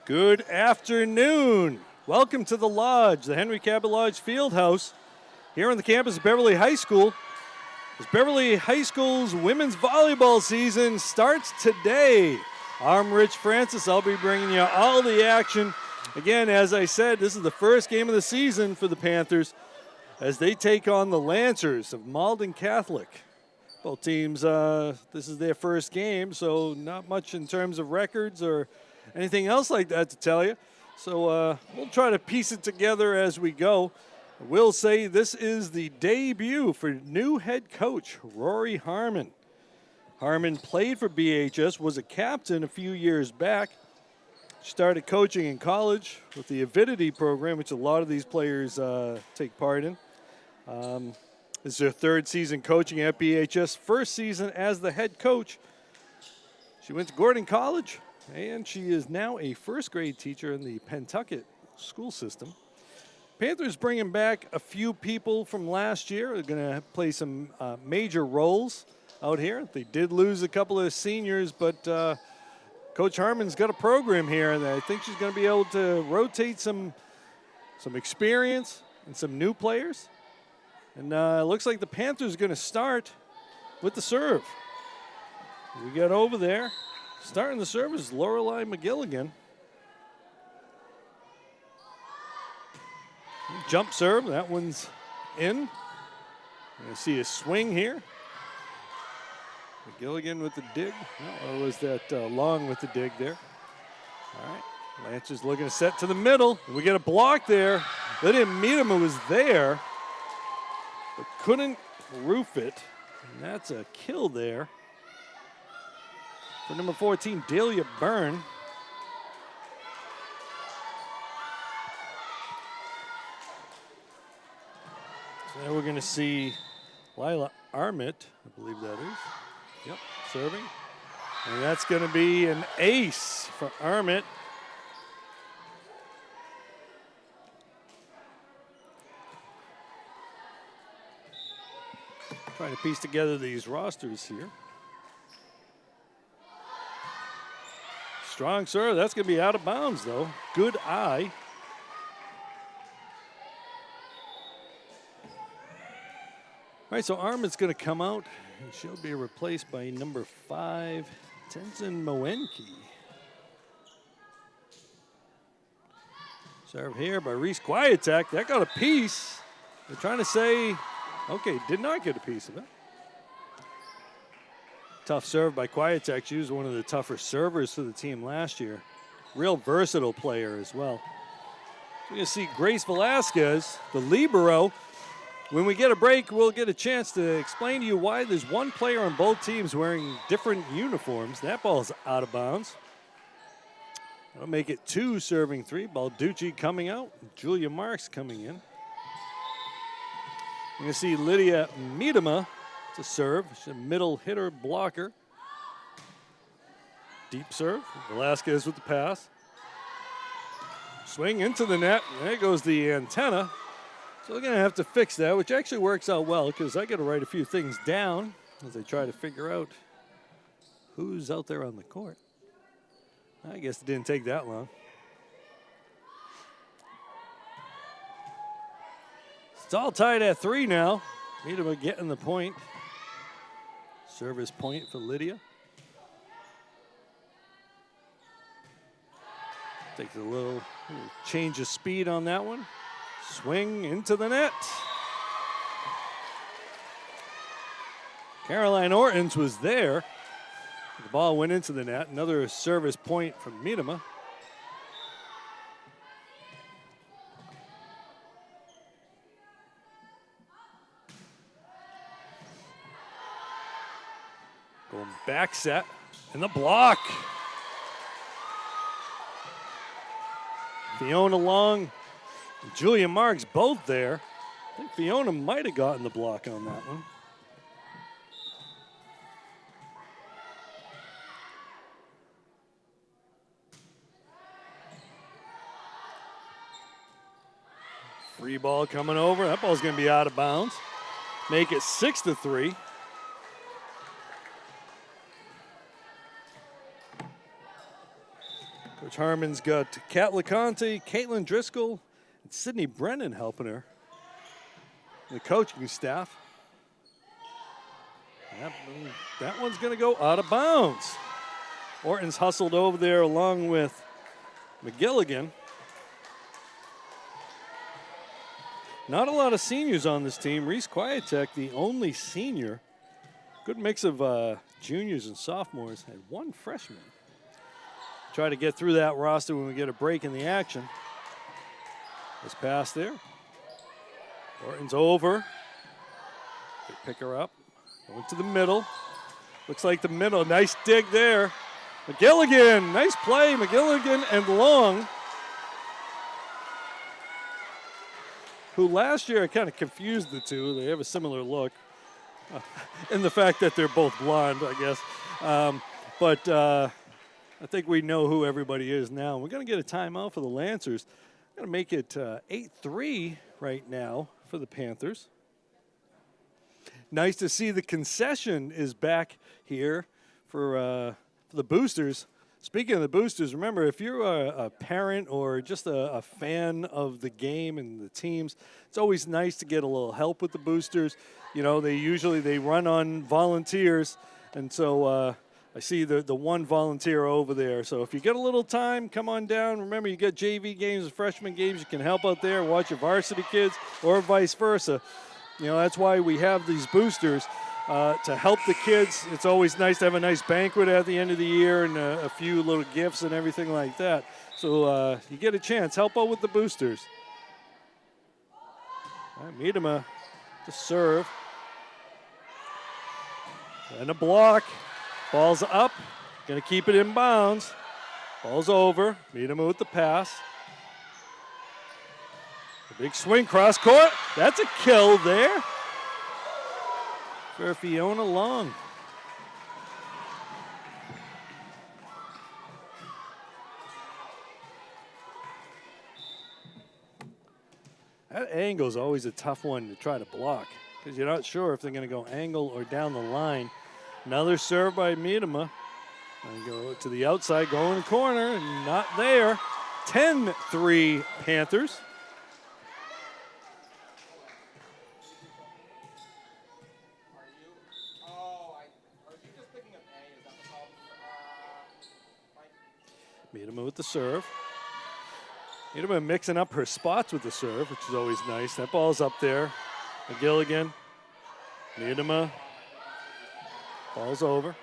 Good afternoon. Welcome to the Lodge, the Henry Cabot Lodge Fieldhouse, here on the campus of Beverly High School. As Beverly High School's women's volleyball season starts today. I'm Rich Francis. I'll be bringing you all the action. Again, as I said, this is the first game of the season for the Panthers as they take on the Lancers of Malden Catholic. Both teams, this is their first game, so not much in terms of records or anything else like that to tell you. So we'll try to piece it together as we go. I will say this is the debut for new head coach Rory Harmon. Harmon played for BHS, was a captain a few years back. Started coaching in college with the Avidity program, which a lot of these players take part in. This is their third season coaching at BHS, first season as the head coach. She went to Gordon College, and she is now a first grade teacher in the Pentucket school system. Panthers bringing back a few people from last year. They're going to play some major roles out here. They did lose a couple of seniors, but Coach Harmon's got a program here, and I think she's going to be able to rotate some experience and some new players. And it looks like the Panthers are going to start with the serve. We got over there. Starting the serve is Lorelei McGilligan. Jump serve, that one's in. You see a swing here. McGilligan with the dig. Or was that Long with the dig there? All right, Lancers looking to set to the middle. We get a block there. They didn't meet him, it was there, but couldn't roof it. And that's a kill there for number 14, Delia Byrne. So now we're going to see Lila Armitt, I believe that is. Yep, serving. And that's going to be an ace for Armitt. Trying to piece together these rosters here. Strong serve, that's going to be out of bounds though. Good eye. All right, so Armin's going to come out, and she'll be replaced by number 5, Tenzin Moenke. Serve here by Reese Quietek. That got a piece. They're trying to say, okay, did not get a piece of it. Tough serve by Quietek. She was one of the tougher servers for the team last year. Real versatile player as well. So you see Grace Velasquez, the libero. When we get a break, we'll get a chance to explain to you why there's one player on both teams wearing different uniforms. That ball's out of bounds. That'll make it 2 serving 3. Balducci coming out, Julia Marks coming in. You can see Lydia Miedema to serve. She's a middle hitter blocker. Deep serve. Velasquez with the pass. Swing into the net. There goes the antenna. So they're going to have to fix that, which actually works out well because I got to write a few things down as they try to figure out who's out there on the court. I guess it didn't take that long. It's all tied at 3 now. Miedema getting the point. Service point for Lydia. Takes a little change of speed on that one. Swing into the net. Caroline Ortons was there. The ball went into the net. Another service point from Miedema. Going back set. And the block. Fiona Long and Julia Marks both there. I think Fiona might have gotten the block on that one. Free ball coming over. That ball's going to be out of bounds. Make it 6-3. Coach Harmon's got Kat LeConte, Caitlin Driscoll, and Sydney Brennan helping her. The coaching staff. That one's going to go out of bounds. Orton's hustled over there along with McGilligan. Not a lot of seniors on this team. Reese Kwiatek, the only senior. Good mix of juniors and sophomores. Had 1 freshman. Try to get through that roster when we get a break in the action. This pass there. Orton's over. They pick her up. Going to the middle. Looks like the middle. Nice dig there. McGilligan. Nice play. McGilligan and Long. Who last year I kind of confused the two. They have a similar look. In the fact that they're both blonde, I guess. But I think we know who everybody is now. We're going to get a timeout for the Lancers. Going to make it 8-3 right now for the Panthers. Nice to see the concession is back here for the boosters. Speaking of the boosters, remember, if you're a parent or just a fan of the game and the teams, it's always nice to get a little help with the boosters. You know, they run on volunteers, and so I see the one volunteer over there. So if you get a little time, come on down. Remember, you got JV games and freshman games. You can help out there, watch your varsity kids, or vice versa. You know, that's why we have these boosters. To help the kids. It's always nice to have a nice banquet at the end of the year and a few little gifts and everything like that. So you get a chance. Help out with the boosters. All right, Miedema to serve. And a block. Ball's up. Going to keep it in bounds. Ball's over. Miedema with the pass. A big swing cross court. That's a kill there for Fiona Long. That angle is always a tough one to try to block because you're not sure if they're going to go angle or down the line. Another serve by Miedema. And go to the outside, go in the corner, and not there. 10-3 Panthers. Miedema with the serve. Miedema mixing up her spots with the serve, which is always nice. That ball's up there. McGilligan. Miedema. Ball's over.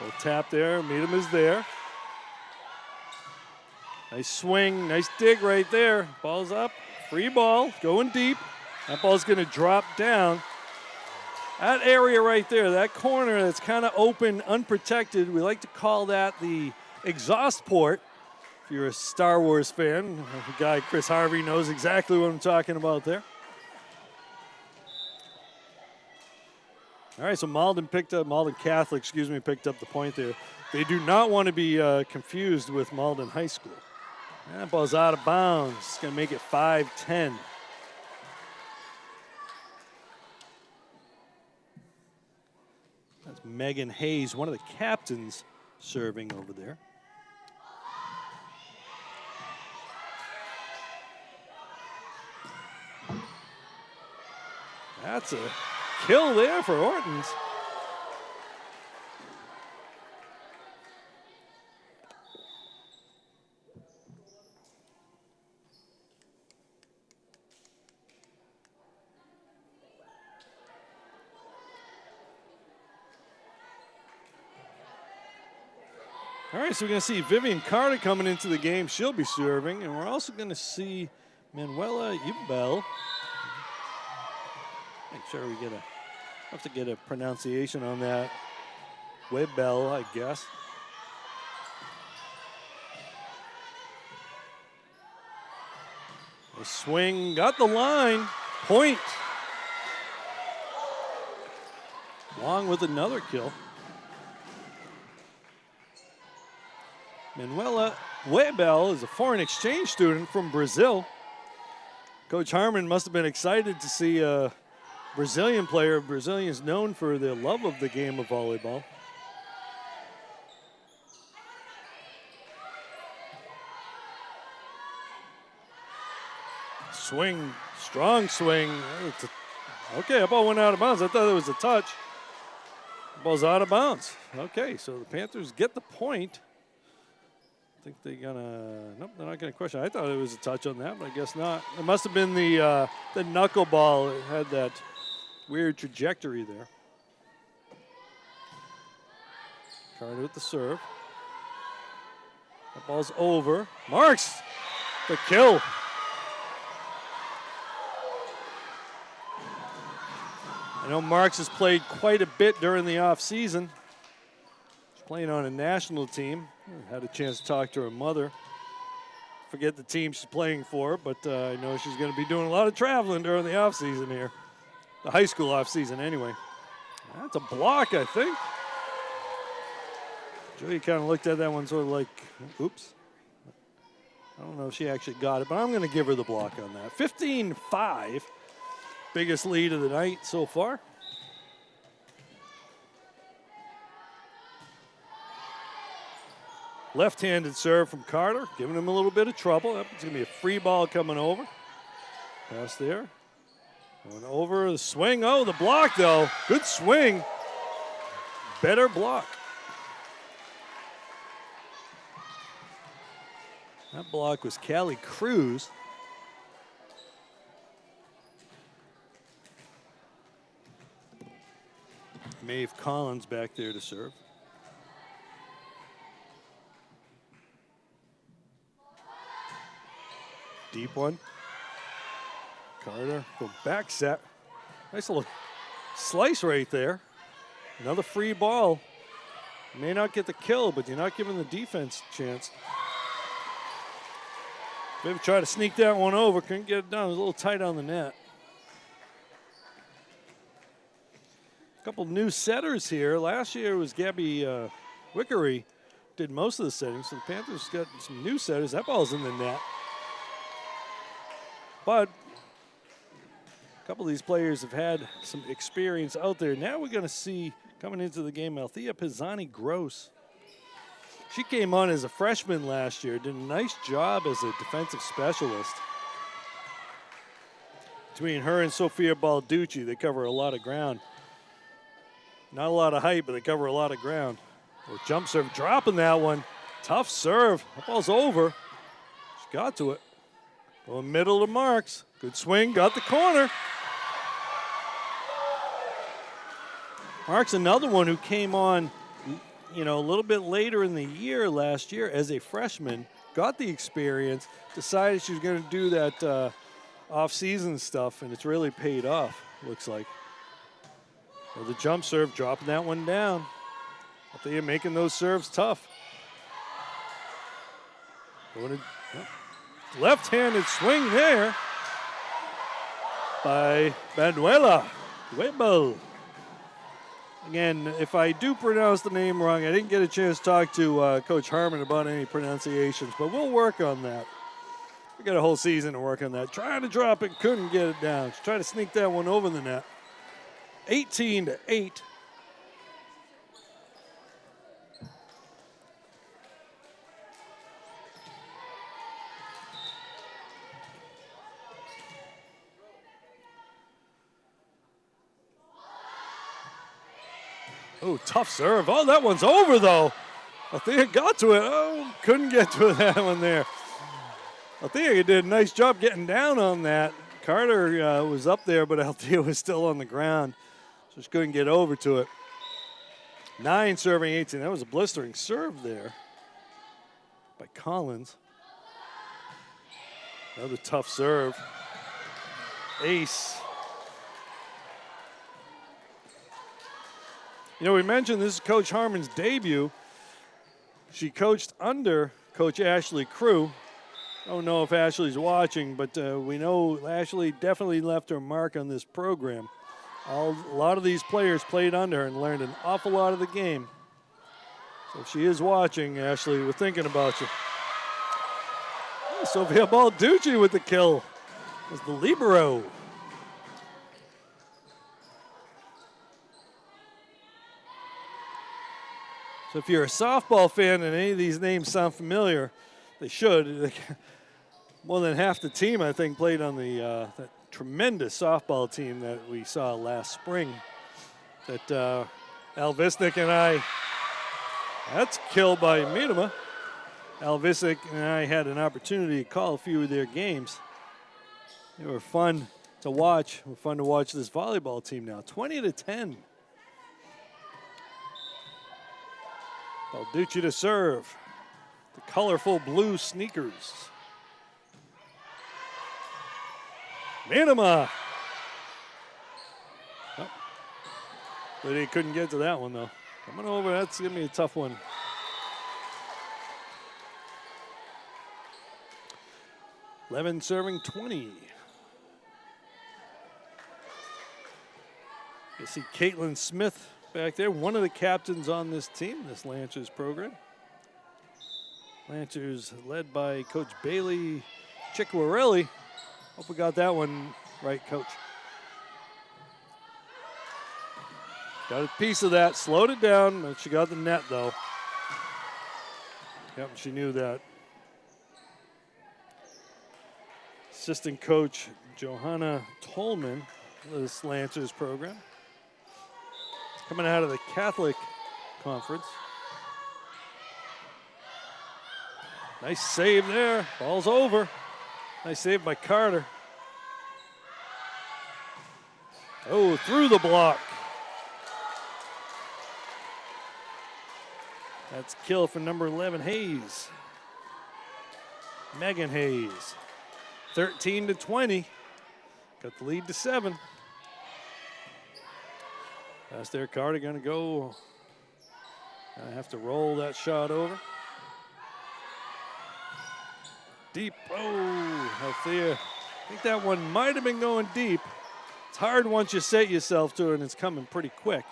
Little tap there. Meadham is there. Nice swing. Nice dig right there. Ball's up. Free ball. Going deep. That ball's going to drop down. That area right there, that corner that's kind of open, unprotected, we like to call that the exhaust port. If you're a Star Wars fan, the guy Chris Harvey knows exactly what I'm talking about there. All right, so Malden Catholic, picked up the point there. They do not want to be confused with Malden High School. That ball's out of bounds. It's going to make it 5-10. That's Megan Hayes, one of the captains, serving over there. That's a kill there for Orton's. All right, so we're going to see Vivian Carter coming into the game. She'll be serving. And we're also going to see Manuela Ubel. Make sure we have to get a pronunciation on that. Webel, I guess. The swing, got the line. Point. Long with another kill. Manuela Webel is a foreign exchange student from Brazil. Coach Harmon must have been excited to see a Brazilian player. Brazilians known for their love of the game of volleyball. Swing, strong swing. Okay, that ball went out of bounds. I thought it was a touch. The ball's out of bounds. Okay, so the Panthers get the point. I think they're nope, they're not gonna question. I thought it was a touch on that, but I guess not. It must have been the knuckleball. It had that weird trajectory there. Carter with the serve. That ball's over. Marks the kill. I know Marks has played quite a bit during the offseason. Playing on a national team. Had a chance to talk to her mother. Forget the team she's playing for, but I know she's going to be doing a lot of traveling during the offseason here. The high school offseason, anyway. That's a block, I think. Joey kind of looked at that one sort of like, oops. I don't know if she actually got it, but I'm going to give her the block on that. 15-5. Biggest lead of the night so far. Left-handed serve from Carter, giving him a little bit of trouble. It's going to be a free ball coming over. Pass there. Going over the swing. Oh, the block, though. Good swing. Better block. That block was Callie Cruz. Maeve Collins back there to serve. Deep one. Carter, go back set. Nice little slice right there. Another free ball. You may not get the kill, but you're not giving the defense a chance. Maybe try to sneak that one over. Couldn't get it done. It was a little tight on the net. A couple new setters here. Last year it was Gabby Wickery did most of the settings. So the Panthers got some new setters. That ball's in the net. But a couple of these players have had some experience out there. Now we're going to see, coming into the game, Althea Pisani-Gross. She came on as a freshman last year, did a nice job as a defensive specialist. Between her and Sophia Balducci, they cover a lot of ground. Not a lot of height, but they cover a lot of ground. Well, jump serve, dropping that one. Tough serve. That ball's over. She got to it. Going middle to Marks. Good swing, got the corner. Marks, another one who came on you know, a little bit later in the year last year as a freshman, got the experience, decided she was going to do that off-season stuff, and it's really paid off, looks like. Well, the jump serve, dropping that one down. Althea making those serves tough. Left-handed swing there by Manuela Webel. Again, if I do pronounce the name wrong, I didn't get a chance to talk to Coach Harmon about any pronunciations, but we'll work on that. We got a whole season to work on that. Trying to drop it, couldn't get it down. Trying to sneak that one over the net. 18-8. Oh, tough serve. Oh, that one's over, though. Althea got to it. Oh, couldn't get to that one there. Althea did a nice job getting down on that. Carter was up there, but Althea was still on the ground. So she couldn't get over to it. 9 serving 18. That was a blistering serve there by Collins. Another tough serve. Ace. You know, we mentioned this is Coach Harmon's debut. She coached under Coach Ashley Crew. I don't know if Ashley's watching, but we know Ashley definitely left her mark on this program. A lot of these players played under her and learned an awful lot of the game. So if she is watching, Ashley, we're thinking about you. Oh, Sofia Balducci with the kill. As the Libero. So if you're a softball fan and any of these names sound familiar, they should. More than half the team, I think, played on the that tremendous softball team that we saw last spring. That Al Visnick and I, that's killed by Miedema. Al Visnick and I had an opportunity to call a few of their games. They were fun to watch. We're fun to watch this volleyball team now. 20-10. Balducci to serve. The colorful blue sneakers. Miedema. Oh. But he couldn't get to that one, though. Coming over, that's going to be a tough one. Levin serving 20. You see Caitlin Smith back there, one of the captains on this team, this Lancers program. Lancers led by Coach Bailey Cicquarelli. Hope we got that one right, Coach. Got a piece of that, slowed it down, but she got the net, though. Yep, she knew that. Assistant coach Johanna Tolman, this Lancers program. Coming out of the Catholic Conference. Nice save there. Ball's over. Nice save by Carter. Oh, through the block. That's a kill for number 11, Hayes. Megan Hayes. 13-20. Got the lead to 7. Pass there, Carter gonna go. I have to roll that shot over. Deep, oh, Althea. I think that one might have been going deep. It's hard once you set yourself to it and it's coming pretty quick.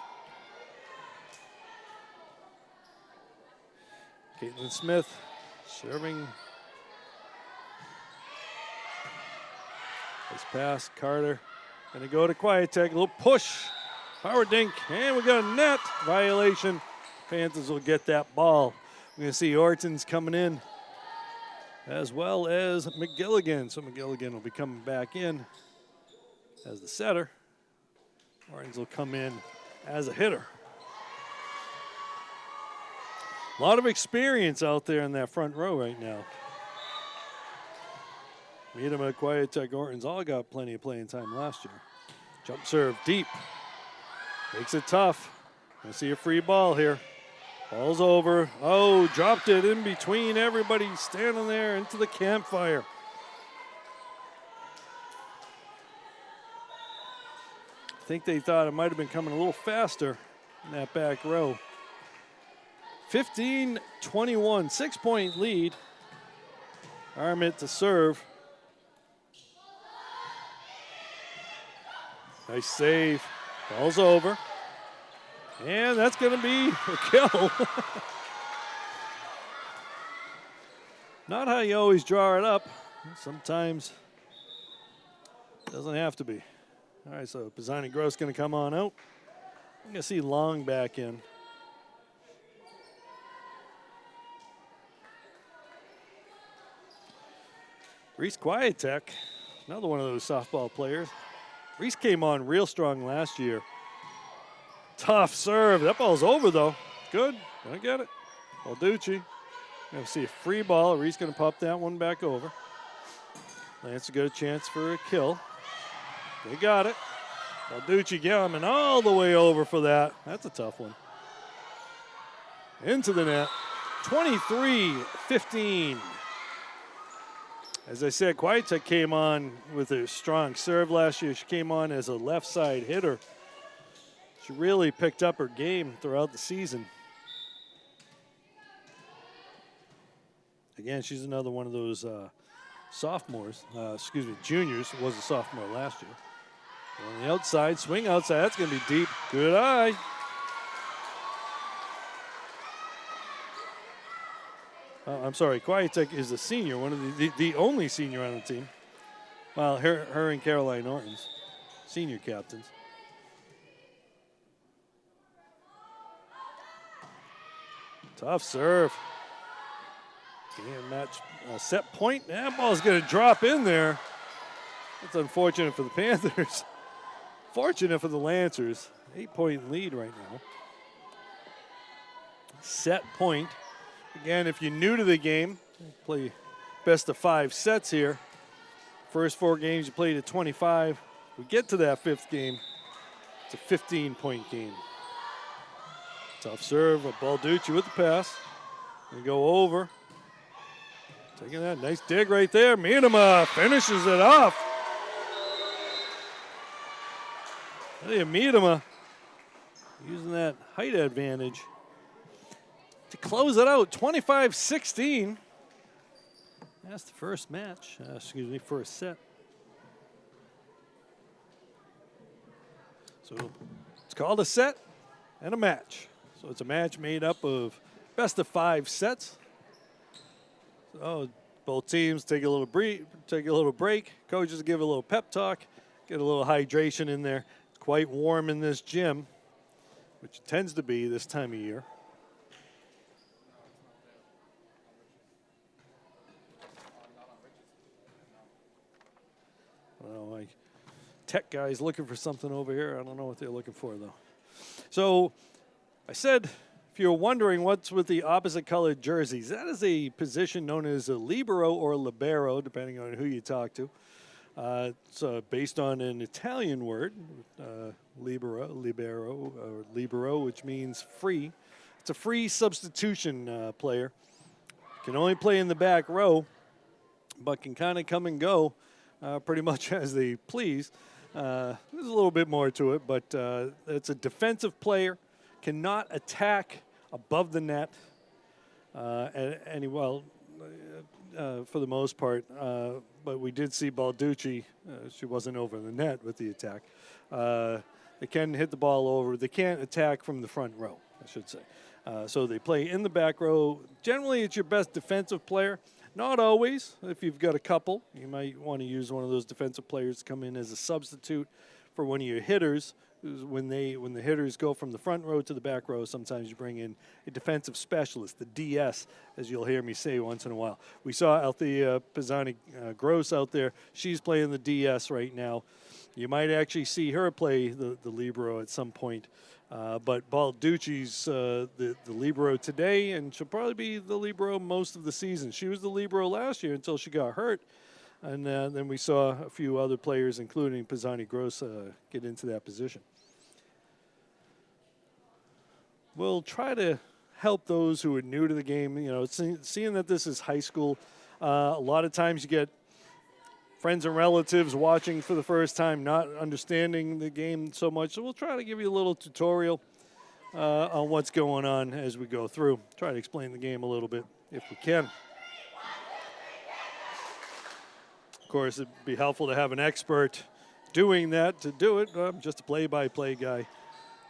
Caitlin Smith serving. Nice pass, Carter. Gonna go to Quiet Tech, a little push. Power dink, and we got a net violation. Panthers will get that ball. We're gonna see Orton's coming in, as well as McGilligan. So McGilligan will be coming back in as the setter. Ortons will come in as a hitter. A lot of experience out there in that front row right now. Miedema, Quiet Tech, Ortons all got plenty of playing time last year. Jump serve deep. Makes it tough. I see a free ball here. Ball's over. Oh, dropped it in between everybody standing there into the campfire. I think they thought it might have been coming a little faster in that back row. 15-21, 6-point lead. Armit to serve. Nice save. Ball's over. And that's going to be a kill. Not how you always draw it up. Sometimes it doesn't have to be. All right, so Pisani Gross going to come on out. I'm going to see Long back in. Reese Quietek, another one of those softball players. Reese came on real strong last year. Tough serve. That ball's over, though. Good. Gonna get it. Balducci. Gonna see a free ball. Reese gonna pop that one back over. Lance got a chance for a kill. They got it. Balducci coming all the way over for that. That's a tough one. Into the net. 23-15. As I said, Quietek came on with a strong serve last year. She came on as a left side hitter. She really picked up her game throughout the season. Again, she's another one of those sophomores, juniors, was a sophomore last year. On the outside, swing outside, that's gonna be deep. Good eye. I'm sorry, Quietek is a senior, one of the only senior on the team. Well, her and Caroline Norton's senior captains. Tough serve. Can't match set point. That ball's going to drop in there. That's unfortunate for the Panthers. Fortunate for the Lancers. 8-point lead right now. Set point. Again, if you're new to the game, play best of 5 sets here. First 4 games you played at 25. We get to that 5th game. It's a 15-point game. Tough serve, Balducci with the pass. We go over. Taking that nice dig right there. Miedema finishes it off. Miedema using that height advantage to close it out. 25-16. That's the first match. First set. So it's called a set and a match. So it's a match made up of best of 5 sets. So both teams take a little break. Coaches give a little pep talk, get a little hydration in there. It's quite warm in this gym, which it tends to be this time of year. Like tech guys looking for something over here. I don't know what they're looking for though. So I said, if you're wondering what's with the opposite colored jerseys, that is a position known as a Libero or Libero, depending on who you talk to. It's based on an Italian word, Libero, which means free. It's a free substitution player. Can only play in the back row, but can kind of come and go pretty much as they please. There's a little bit more to it, but it's a defensive player. Cannot attack above the net, for the most part. But we did see Balducci. She wasn't over the net with the attack. They can hit the ball over. They can't attack from the front row, I should say. So they play in the back row. Generally, it's your best defensive player. Not always. If you've got a couple, you might want to use one of those defensive players to come in as a substitute for one of your hitters. When the hitters go from the front row to the back row, sometimes you bring in a defensive specialist, the DS, as you'll hear me say once in a while. We saw Althea Pisani Gross out there. She's playing the DS right now. You might actually see her play the Libero at some point. But Balducci's the Libero today, and she'll probably be the Libero most of the season. She was the Libero last year until she got hurt. And then we saw a few other players, including Pisani Gross, get into that position. We'll try to help those who are new to the game. You know, seeing that this is high school, a lot of times you get friends and relatives watching for the first time, not understanding the game so much. So we'll try to give you a little tutorial on what's going on as we go through. Try to explain the game a little bit if we can. Of course, it'd be helpful to have an expert doing that to do it. I'm just a play-by-play guy.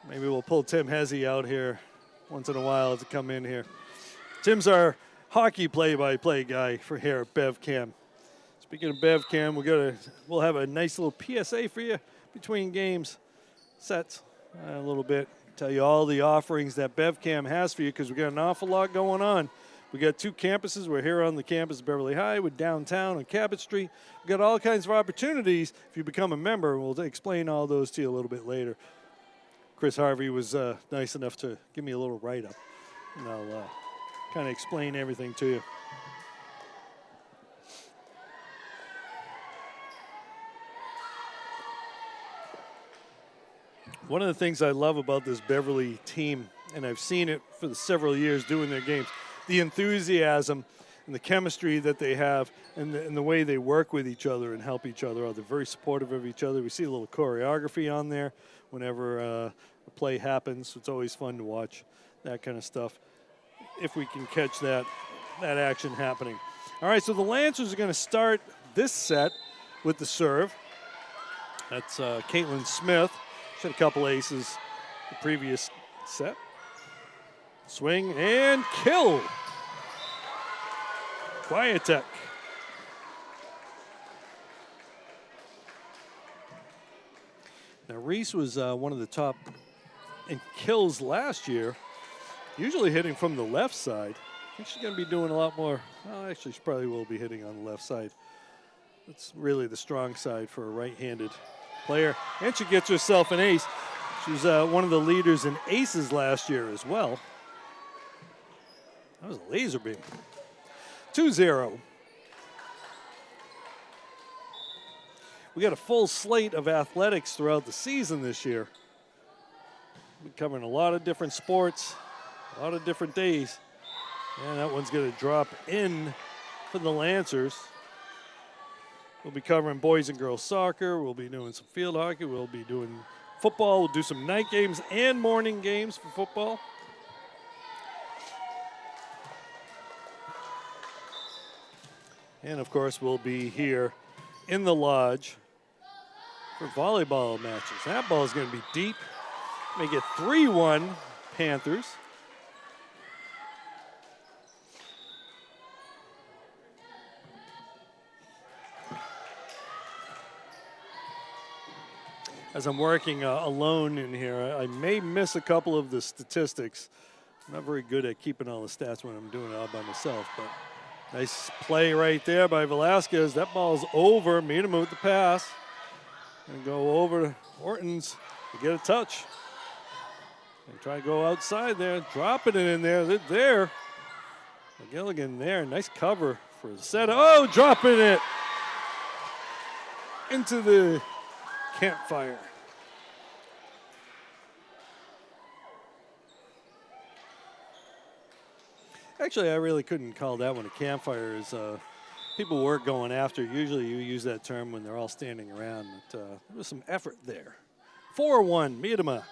Maybe we'll pull Tim Hezzy out here once in a while to come in here. Tim's our hockey play-by-play guy for here at Bevcam. Speaking of Bevcam, we'll have a nice little PSA for you between games, sets, a little bit. Tell you all the offerings that Bevcam has for you because we got an awful lot going on. We got 2 campuses. We're here on the campus of Beverly High with downtown on Cabot Street. We got all kinds of opportunities if you become a member. We'll explain all those to you a little bit later. Chris Harvey was nice enough to give me a little write-up, and I'll kind of explain everything to you. One of the things I love about this Beverly team, and I've seen it for the several years doing their games, the enthusiasm and the chemistry that they have and the way they work with each other and help each other out. They're very supportive of each other. We see a little choreography on there whenever a play happens. It's always fun to watch that kind of stuff if we can catch that action happening. All right, so the Lancers are going to start this set with the serve. That's Caitlin Smith. She had a couple aces the previous set. Swing and kill. Kwiatek. Now, Reese was one of the top in kills last year, usually hitting from the left side. I think she's going to be doing a lot more. Well, actually, she probably will be hitting on the left side. That's really the strong side for a right-handed player. And she gets herself an ace. She's one of the leaders in aces last year as well. That was a laser beam. 2-0. We got a full slate of athletics throughout the season this year. We're covering a lot of different sports, a lot of different days. And that one's going to drop in for the Lancers. We'll be covering boys and girls soccer. We'll be doing some field hockey. We'll be doing football. We'll do some night games and morning games for football. And, of course, we'll be here in the lodge for volleyball matches. That ball is going to be deep. Make it 3-1 Panthers. As I'm working alone in here, I may miss a couple of the statistics. I'm not very good at keeping all the stats when I'm doing it all by myself, but nice play right there by Velasquez. That ball's over. Miedema with the pass. And go over to Ortons to get a touch. And try to go outside there, dropping it in there. They're there. McGilligan there. Nice cover for the set. Oh, dropping it into the campfire. Actually, I really couldn't call that one a campfire. As people were going after. Usually you use that term when they're all standing around. But there was some effort there. 4-1, Miedema,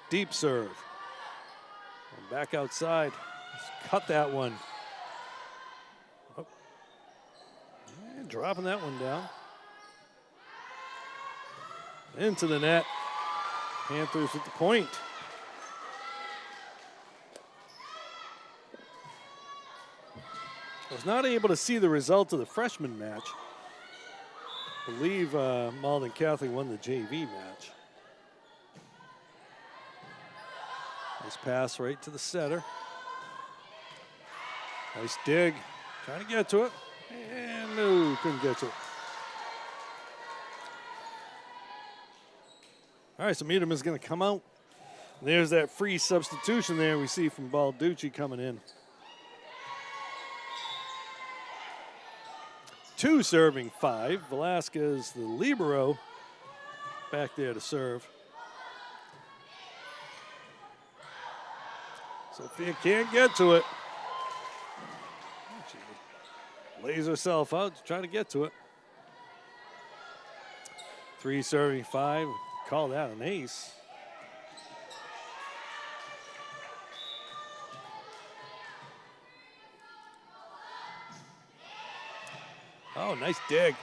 deep serve. And back outside. Let's cut that one. Oh. And dropping that one down. Into the net. Panthers at the point. I was not able to see the result of the freshman match. I believe Malden Catholic won the JV match. Nice pass right to the setter. Nice dig. Trying to get to it. And no, couldn't get to it. All right, so Miedema is going to come out. There's that free substitution there we see from Balducci coming in. 2 serving 5. Velasquez, the Libero, back there to serve. Sophia can't get to it. She lays herself out to try to get to it. 3 serving 5. Call that an ace. Oh, nice dig.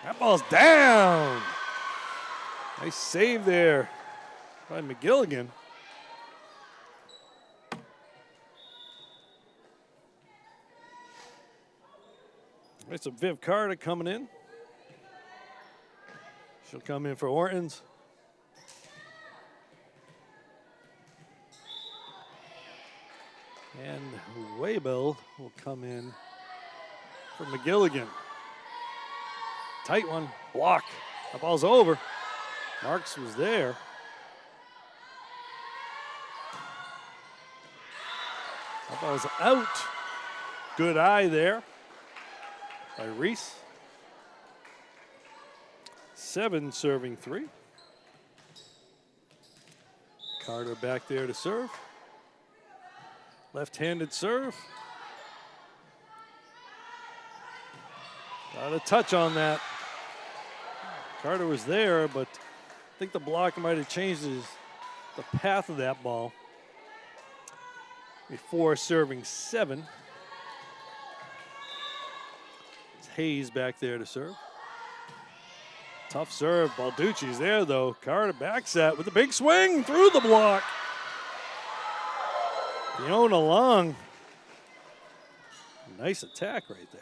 That ball's down. Nice save there by McGilligan. It's a Viv Carter coming in. She'll come in for Orton's. And Waybell will come in for McGilligan. Tight one, block. The ball's over. Marks was there. The ball's out. Good eye there by Reese. 7 serving 3. Carter back there to serve. Left-handed serve. Got a touch on that. Carter was there, but I think the block might have changed the path of that ball. Before serving 7. It's Hayes back there to serve. Tough serve. Balducci's there, though. Carter back set with a big swing through the block. Fiona Long. Nice attack right there.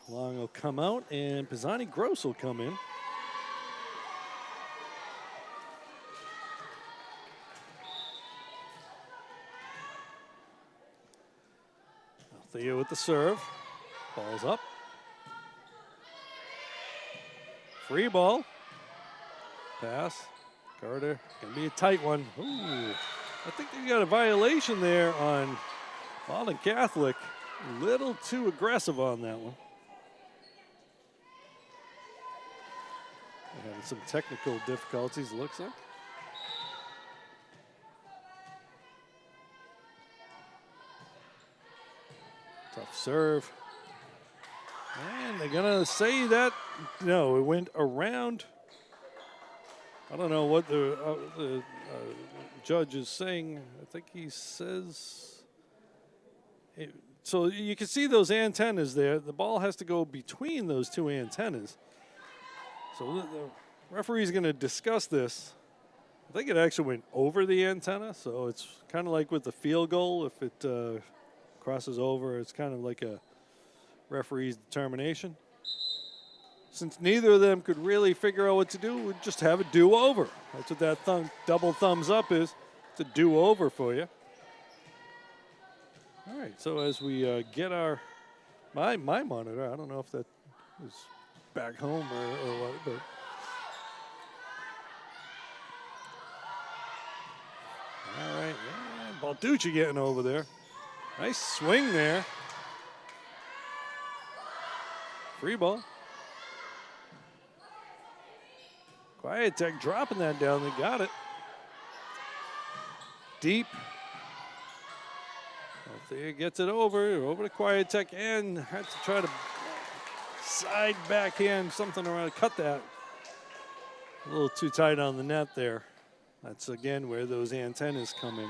Long will come out, and Pisani Gross will come in. Althea with the serve. Ball's up. Free ball. Pass. Carter, gonna be a tight one. Ooh, I think they got a violation there on Malden Catholic. A little too aggressive on that one. They're having some technical difficulties, it looks like. Tough serve. And they're gonna say that, no, it went around. I don't know what the judge is saying. I think he says, so you can see those antennas there. The ball has to go between those 2 antennas. So the referee's going to discuss this. I think it actually went over the antenna, so it's kind of like with the field goal. If it crosses over, it's kind of like a referee's determination. Since neither of them could really figure out what to do, we'd just have a do-over. That's what that double thumbs up is. It's a do-over for you. All right, so as we get my monitor, I don't know if that is back home or what, but. All right, yeah, Balducci getting over there. Nice swing there. Free ball. Quiet Tech dropping that down. They got it. Deep. Althea gets it over to Quiet Tech and had to try to side backhand something around to cut that. A little too tight on the net there. That's again where those antennas come in.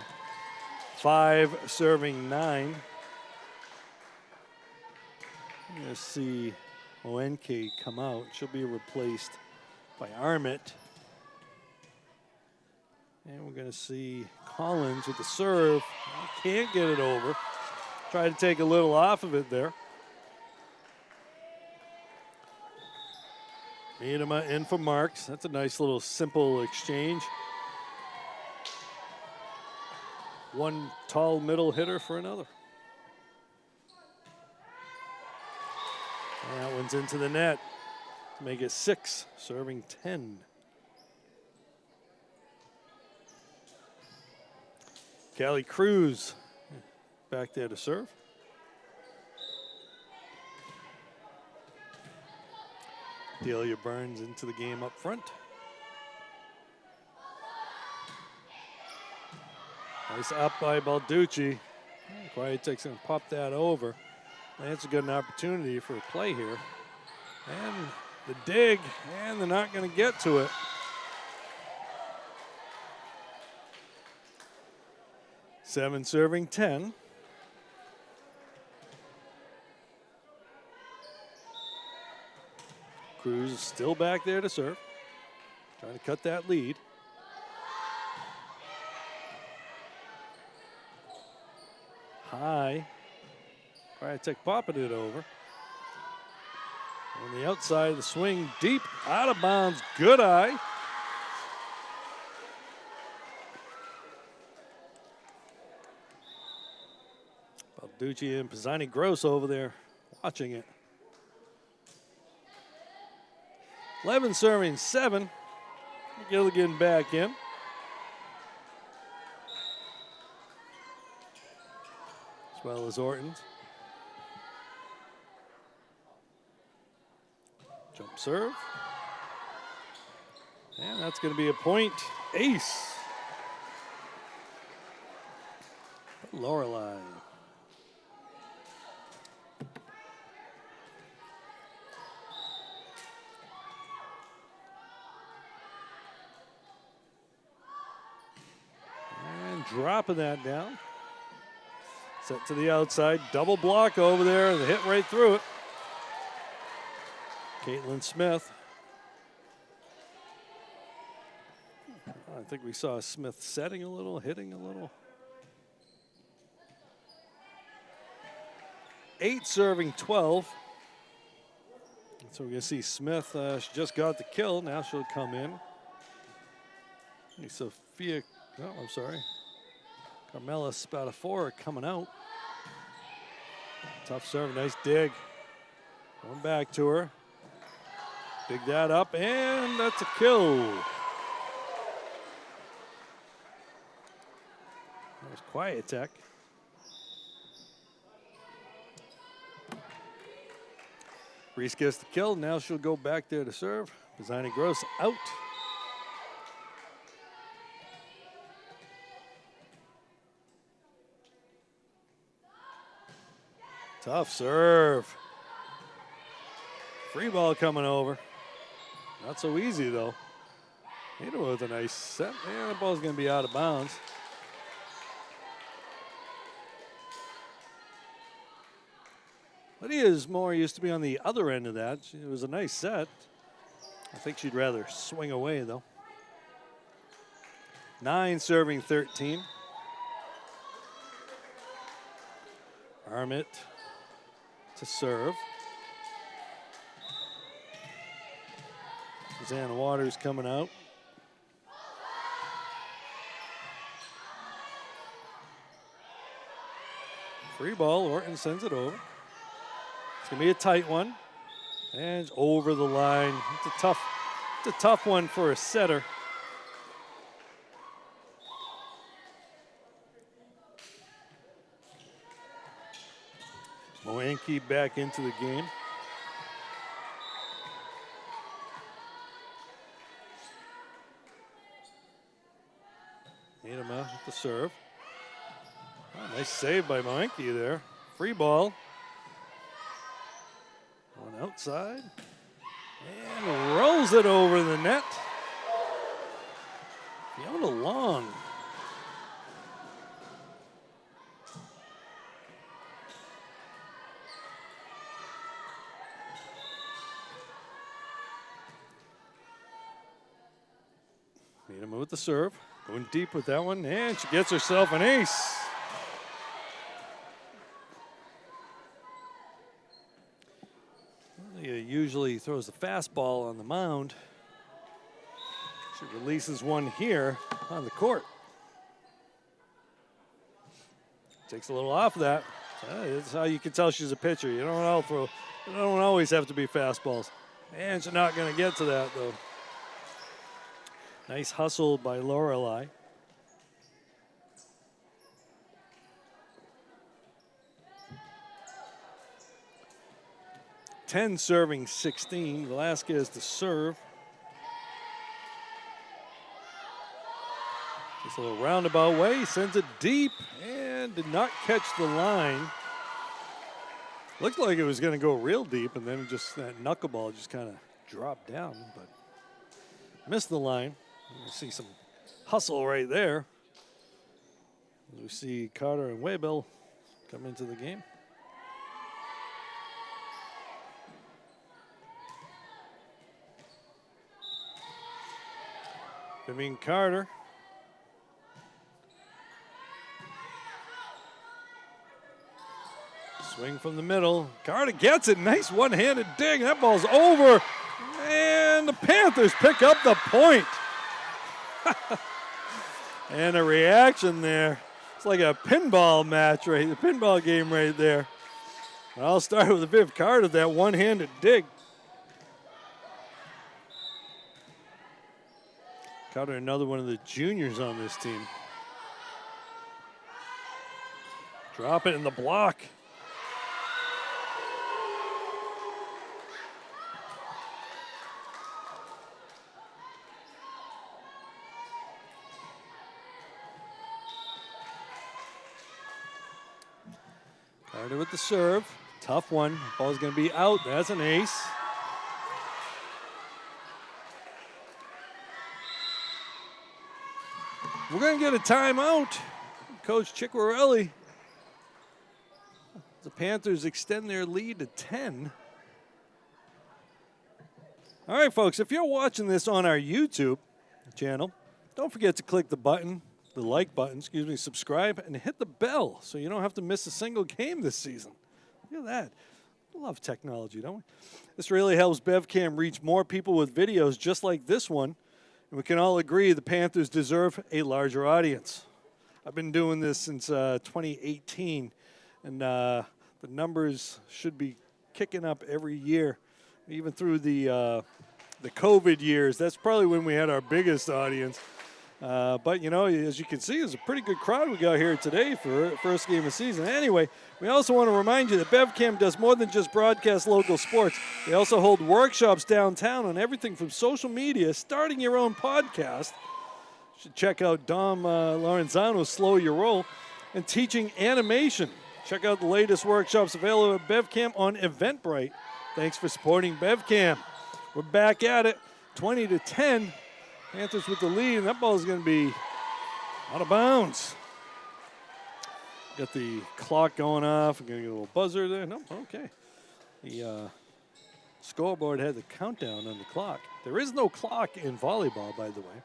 5 serving 9. I'm going to see Oenke come out. She'll be replaced by Armit. And we're going to see Collins with the serve. Can't get it over. Try to take a little off of it there. Miedema in for Marks. That's a nice little simple exchange. One tall middle hitter for another. And that one's into the net. Make it 6, serving 10. Callie Cruz back there to serve. Delia Burns into the game up front. Nice up by Balducci. Quietek's going to pop that over. That's a good opportunity for a play here. And the dig, and they're not going to get to it. Seven serving 10. Cruz is still back there to serve. Trying to cut that lead. High. Quietek popping it over. On the outside of the swing, deep, out of bounds, good eye. Balducci and Pisani-Gross over there watching it. 11 serving 7. Gilligan back in. As well as Orton. Jump serve. And that's going to be a point. Ace. Lorelei. And dropping that down. Set to the outside. Double block over there. The hit right through it. Caitlin Smith. I think we saw Smith setting a little, hitting a little. 8 serving 12. So we're going to see Smith. She just got the kill. Now she'll come in. Sophia, oh, I'm sorry. Carmela Spatafora coming out. Tough serve, nice dig. Going back to her. Dig that up, and that's a kill. There's Quietek. Reese gets the kill. Now she'll go back there to serve. Pisani-Gross out. Tough serve. Free ball coming over. Not so easy, though. Hit him with a nice set. And the ball's going to be out of bounds. Lydia's more used to be on the other end of that. It was a nice set. I think she'd rather swing away, though. 9 serving 13. Armit to serve. Susanna Waters coming out. Free ball, Orton sends it over. It's gonna be a tight one. And it's over the line. It's a tough one for a setter. Moanke back into the game. Adama with the serve. Oh, nice save by Moanke there. Free ball. One outside. And rolls it over the net. Fiona Long. Adama with the serve. Going deep with that one, and she gets herself an ace. Lydia usually throws the fastball on the mound. She releases one here on the court. Takes a little off of that. That's how you can tell she's a pitcher. You don't always have to be fastballs. And she's not going to get to that, though. Nice hustle by Lorelei. Ten serving 16. Velasquez to serve. Just So a roundabout way, sends it deep and did not catch the line. Looked like it was going to go real deep, and then just that knuckleball just kind of dropped down, but missed the line. You see some hustle right there. We see Carter and Waybill come into the game. Vivian Carter. Swing from the middle. Carter gets it. Nice one-handed dig. That ball's over. And the Panthers pick up the point. And a reaction there. It's like a pinball match, right? The pinball game right there. I'll start with Viv Carter, that one-handed dig. Carter, another one of the juniors on this team. Drop it in the block. Carter with the serve. Tough one. Ball's going to be out. That's an ace. We're going to get a timeout. Coach Ciccarelli. The Panthers extend their lead to 10. All right, folks, if you're watching this on our YouTube channel, don't forget to click the button. The like button, subscribe, and hit the bell so you don't have to miss a single game this season. Look at that. We love technology, don't we? This really helps Bevcam reach more people with videos just like this one, and we can all agree the Panthers deserve a larger audience. I've been doing this since 2018, and the numbers should be kicking up every year, even through the COVID years. That's probably when we had our biggest audience. But, you know, as you can see, it's a pretty good crowd we got here today for first game of the season. Anyway, we also want to remind you that Bevcam does more than just broadcast local sports. They also hold workshops downtown on everything from social media, starting your own podcast. You should check out Dom Lorenzano's Slow Your Roll, and teaching animation. Check out the latest workshops available at Bevcam on Eventbrite. Thanks for supporting Bevcam. We're back at it, 20-10. Panthers with the lead, and that ball is going to be out of bounds. Got the clock going off. We're going to get a little buzzer there. Nope, okay. The scoreboard had the countdown on the clock. There is no clock in volleyball, by the way.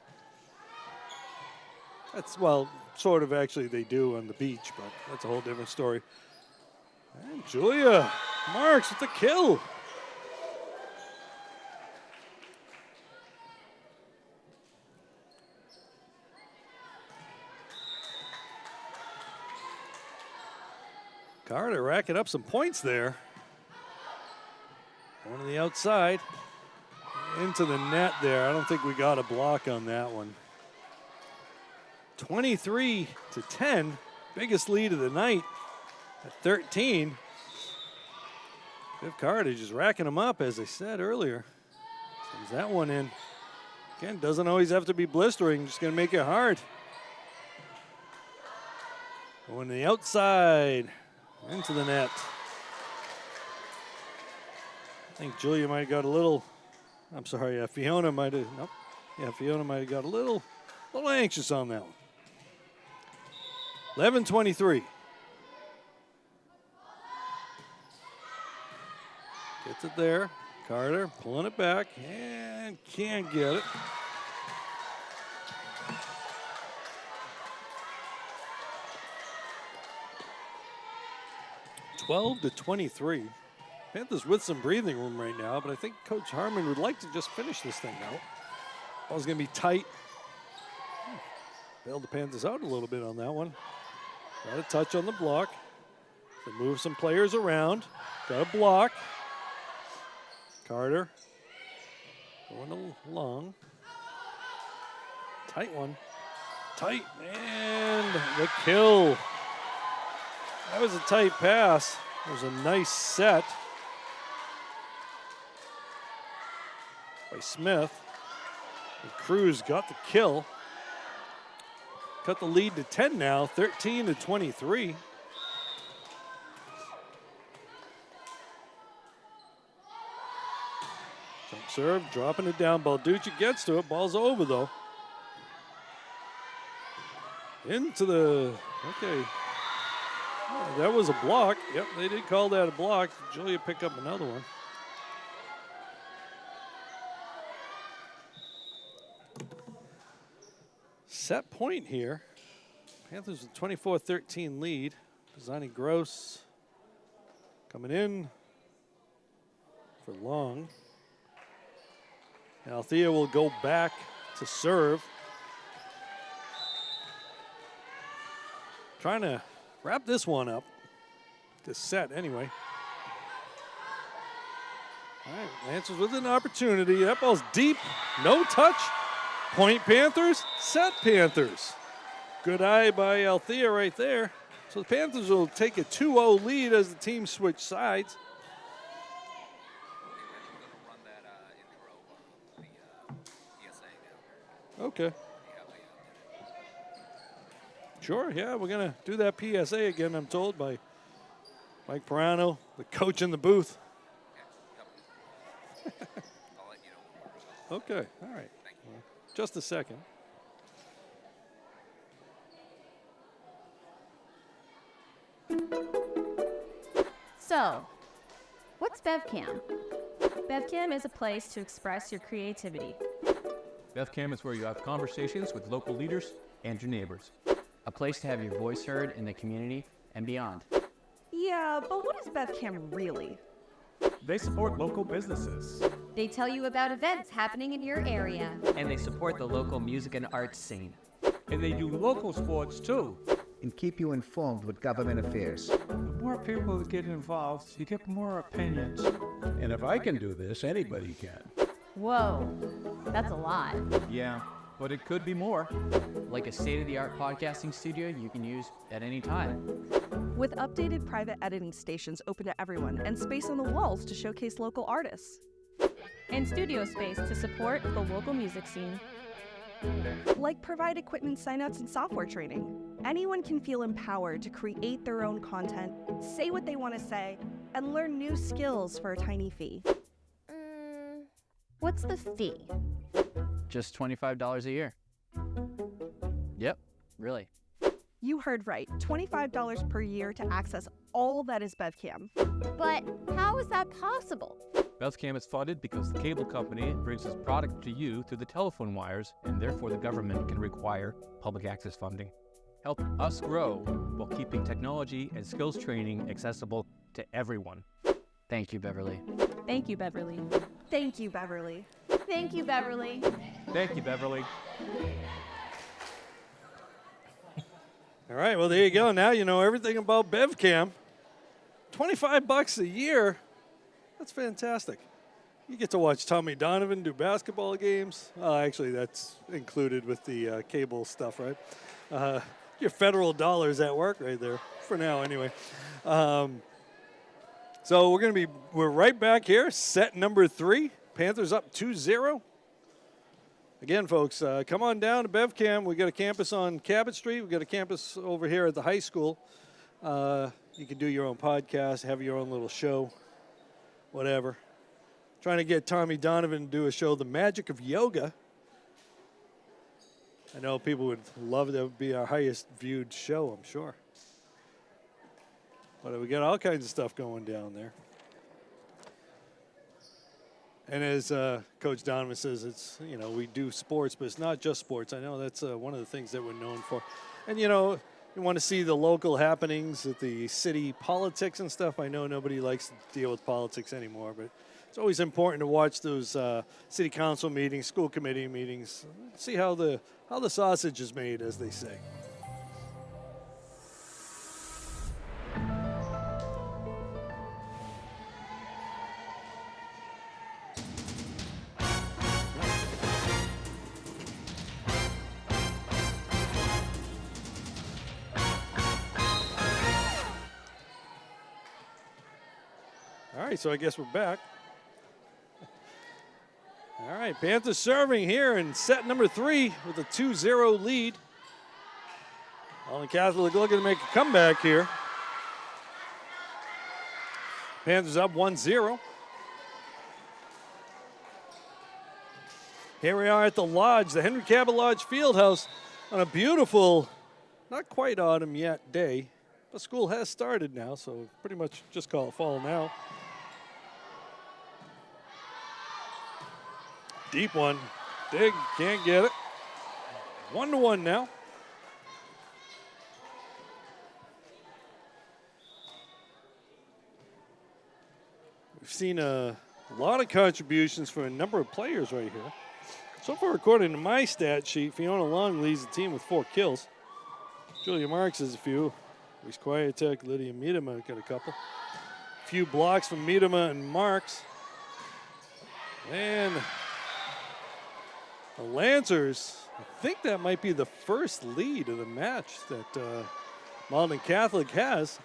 That's, well, sort of actually they do on the beach, but that's a whole different story. And Julia Marks with the kill. Carter racking up some points there. One on the outside. Into the net there. I don't think we got a block on that one. 23-10. Biggest lead of the night at 13. Viv Carter just racking them up, as I said earlier. Sends that one in. Again, doesn't always have to be blistering. Just going to make it hard. Going to the outside. Into the net. I think Julia might have got a little, I'm sorry, Fiona might have, nope. Yeah, Fiona might have got a little anxious on that one. 11-23. Gets it there. Carter pulling it back and can't get it. 12-23. Panthers with some breathing room right now, but I think Coach Harmon would like to just finish this thing out. Ball's going to be tight. Bailed the Panthers out a little bit on that one. Got a touch on the block. They move some players around. Got a block. Carter going along. Tight one. Tight, and the kill. That was a tight pass. It was a nice set by Smith. And Cruz got the kill. cut the lead to 10 now, 13-23. Jump serve, dropping it down. Balducci gets to it. Ball's over, though. Into the, okay. Oh, that was a block. Yep, they did call that a block. Julia picked up another one. Set point here. Panthers with 24-13 lead. Pisani Gross coming in for long. Althea will go back to serve. Trying to wrap this one up. This set anyway. All right, Lancers with an opportunity. That ball's deep, no touch. Point Panthers, set Panthers. Good eye by Althea right there. So the Panthers will take a 2-0 lead as the team switch sides. Okay. Sure, yeah, we're going to do that PSA again, I'm told, by Mike Perano, the coach in the booth. Okay, all right. Just a second. So, what's Bevcam? Bevcam is a place to express your creativity. Bevcam is where you have conversations with local leaders and your neighbors. A place to have your voice heard in the community and beyond. Yeah, but what is Bevcam really? They support local businesses. They tell you about events happening in your area. And they support the local music and arts scene. And they do local sports too. And keep you informed with government affairs. The more people that get involved, you get more opinions. And if I can do this, anybody can. Whoa, that's a lot. Yeah, but it could be more. Like a state-of-the-art podcasting studio you can use at any time. With updated private editing stations open to everyone and space on the walls to showcase local artists. And studio space to support the local music scene. Like provide equipment signouts and software training. Anyone can feel empowered to create their own content, say what they want to say, and learn new skills for a tiny fee. What's the fee? Just $25 a year. Yep, really. You heard right, $25 per year to access all that is Bevcam. But how is that possible? Bevcam is funded because the cable company brings its product to you through the telephone wires, and therefore the government can require public access funding. Help us grow while keeping technology and skills training accessible to everyone. Thank you, Beverly. Thank you, Beverly. Thank you, Beverly. Thank you, Beverly. Thank you, Beverly. All right, well, there you go. Now you know everything about Bevcam. $25 a year. That's fantastic. You get to watch Tommy Donovan do basketball games. Actually, that's included with the cable stuff, right? Your federal dollars at work right there, for now anyway. So we're right back here, set number 3. Panthers up 2-0. Again, folks, come on down to Bevcam. We got a campus on Cabot Street. We got a campus over here at the high school. You can do your own podcast, have your own little show, whatever. Trying to get Tommy Donovan to do a show, The Magic of Yoga. I know people would love that would be our highest viewed show, I'm sure. But we got all kinds of stuff going down there. And as Coach Donovan says, it's, we do sports, but it's not just sports. I know that's one of the things that we're known for. And, you want to see the local happenings at the city politics and stuff. I know nobody likes to deal with politics anymore, but it's always important to watch those city council meetings, school committee meetings, see how the sausage is made, as they say. All right, so I guess we're back. All right, Panthers serving here in set number 3 with a 2-0 lead. Malden Catholic looking to make a comeback here. Panthers up 1-0. Here we are at the Lodge, the Henry Cabot Lodge Fieldhouse, on a beautiful, not quite autumn yet day, but school has started now, so pretty much just call it fall now. Deep one, dig, can't get it. 1-1 now. We've seen a lot of contributions for a number of players right here. So far, according to my stat sheet, Fiona Long leads the team with 4 kills. Julia Marks has a few. Reese Quietek, Lydia Miedema got a couple. A few blocks from Miedema and Marks. And the Lancers, I think that might be the first lead of the match that Malden Catholic has.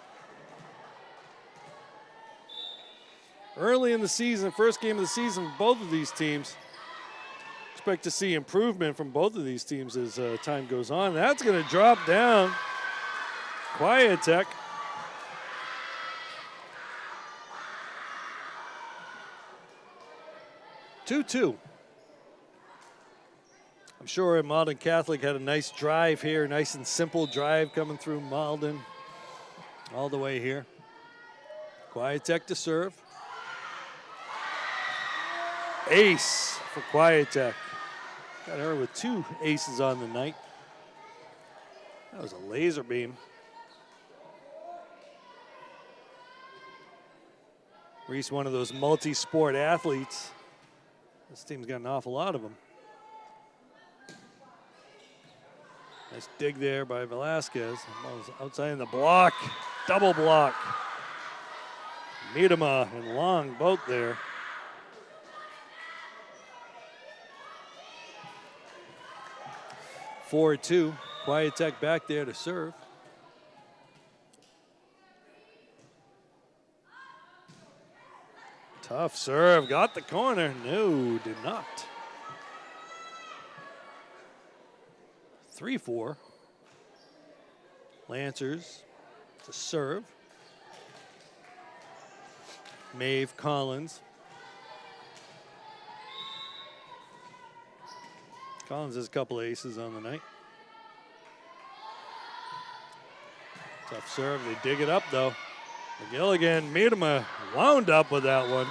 Early in the season, first game of the season for both of these teams. Expect to see improvement from both of these teams as time goes on. That's going to drop down. Quietek. Two. I'm sure Malden Catholic had a nice drive here, nice and simple drive coming through Malden all the way here. Quietek to serve. Ace for Quietek. Got her with 2 aces on the night. That was a laser beam. Reese, one of those multi-sport athletes. This team's got an awful lot of them. Nice dig there by Velasquez. Outside in the block. Double block. Miedema and Long both there. (4-2). Quietek back there to serve. Tough serve. Got the corner. No, did not. 3-4. Lancers to serve. Maeve Collins. Collins has a couple aces on the night. Tough serve. They dig it up, though. McGilligan, Miedema wound up with that one.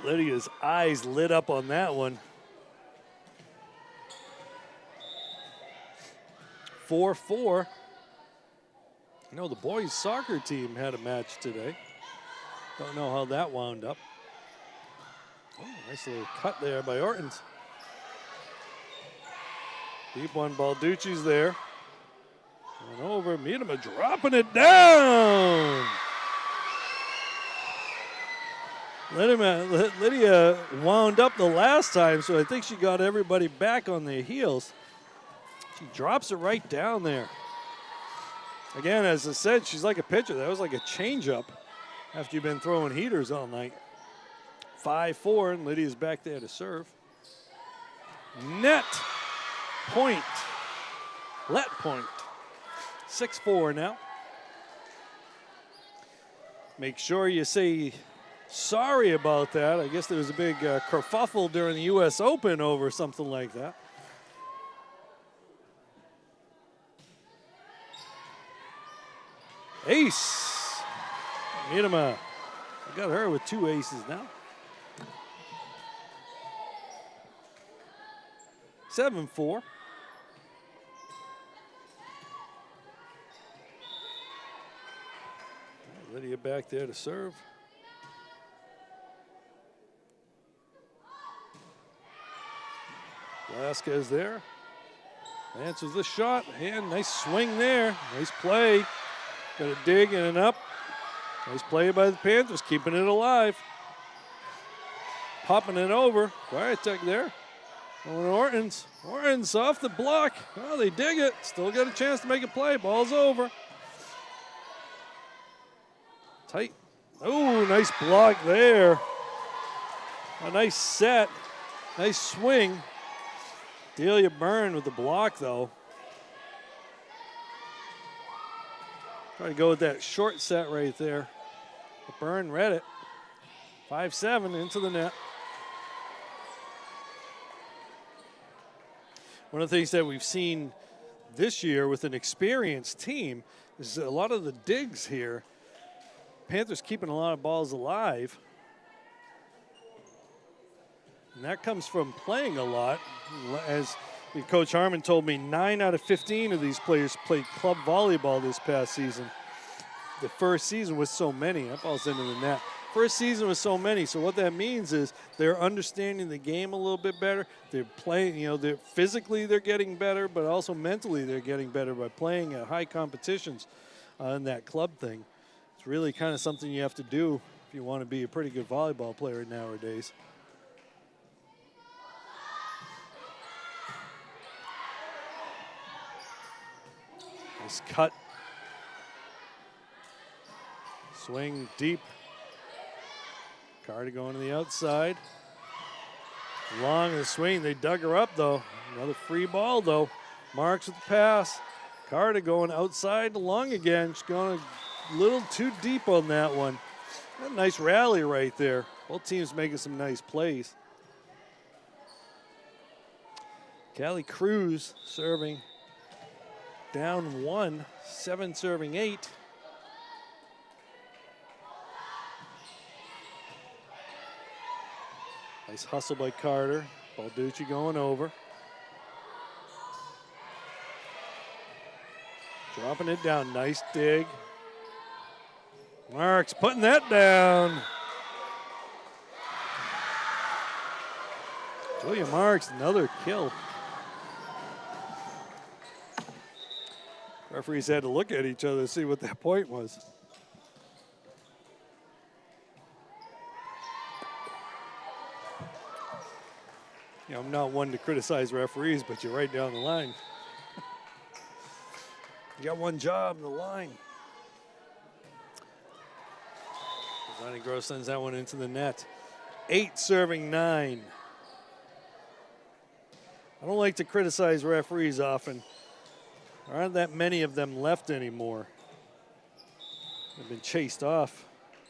Lydia's eyes lit up on that one. 4-4. You know, the boys' soccer team had a match today. Don't know how that wound up. Oh, nice little cut there by Ortons. Deep one, Balducci's there. And over, Miedema dropping it down. Lydia wound up the last time, so I think she got everybody back on their heels. She drops it right down there. Again, as I said, she's like a pitcher. That was like a changeup after you've been throwing heaters all night. 5-4, and Lydia's back there to serve. Net point. Let point. 6-4 now. Make sure you say sorry about that. I guess there was a big kerfuffle during the U.S. Open over something like that. Ace. Miedema. Got her with 2 aces now. 7-4. Lydia back there to serve. Velasquez there. Answers the shot. And nice swing there. Nice play. Got a dig and an up. Nice play by the Panthers, keeping it alive. Popping it over. Quietek there. Going Ortons. Ortons off the block. Oh, they dig it. Still got a chance to make a play. Ball's over. Tight. Oh, nice block there. A nice set. Nice swing. Delia Byrne with the block, though. Try to go with that short set right there. But Byrne read it. 5-7 into the net. One of the things that we've seen this year with an experienced team is a lot of the digs here. Panthers keeping a lot of balls alive. And that comes from playing a lot. As Coach Harmon told me, 9 out of 15 of these players played club volleyball this past season. The first season was so many. That ball's into the net. First season was so many. So what that means is they're understanding the game a little bit better. They're playing, they're physically they're getting better, but also mentally they're getting better by playing at high competitions in that club thing. It's really kind of something you have to do if you want to be a pretty good volleyball player nowadays. Nice cut. Swing deep. Carter going to the outside. Long in the swing. They dug her up, though. Another free ball, though. Marks with the pass. Carter going outside to long again. She's going a little too deep on that one. A nice rally right there. Both teams making some nice plays. Callie Cruz serving down 1, 7 serving 8. Nice hustle by Carter. Balducci going over. Dropping it down. Nice dig. Marks putting that down. Julia Marks, another kill. Referees had to look at each other to see what that point was. I'm not one to criticize referees, but you're right down the line. You got one job, the line. Johnny Gross sends that one into the net. 8 serving 9. I don't like to criticize referees often. There aren't that many of them left anymore. They've been chased off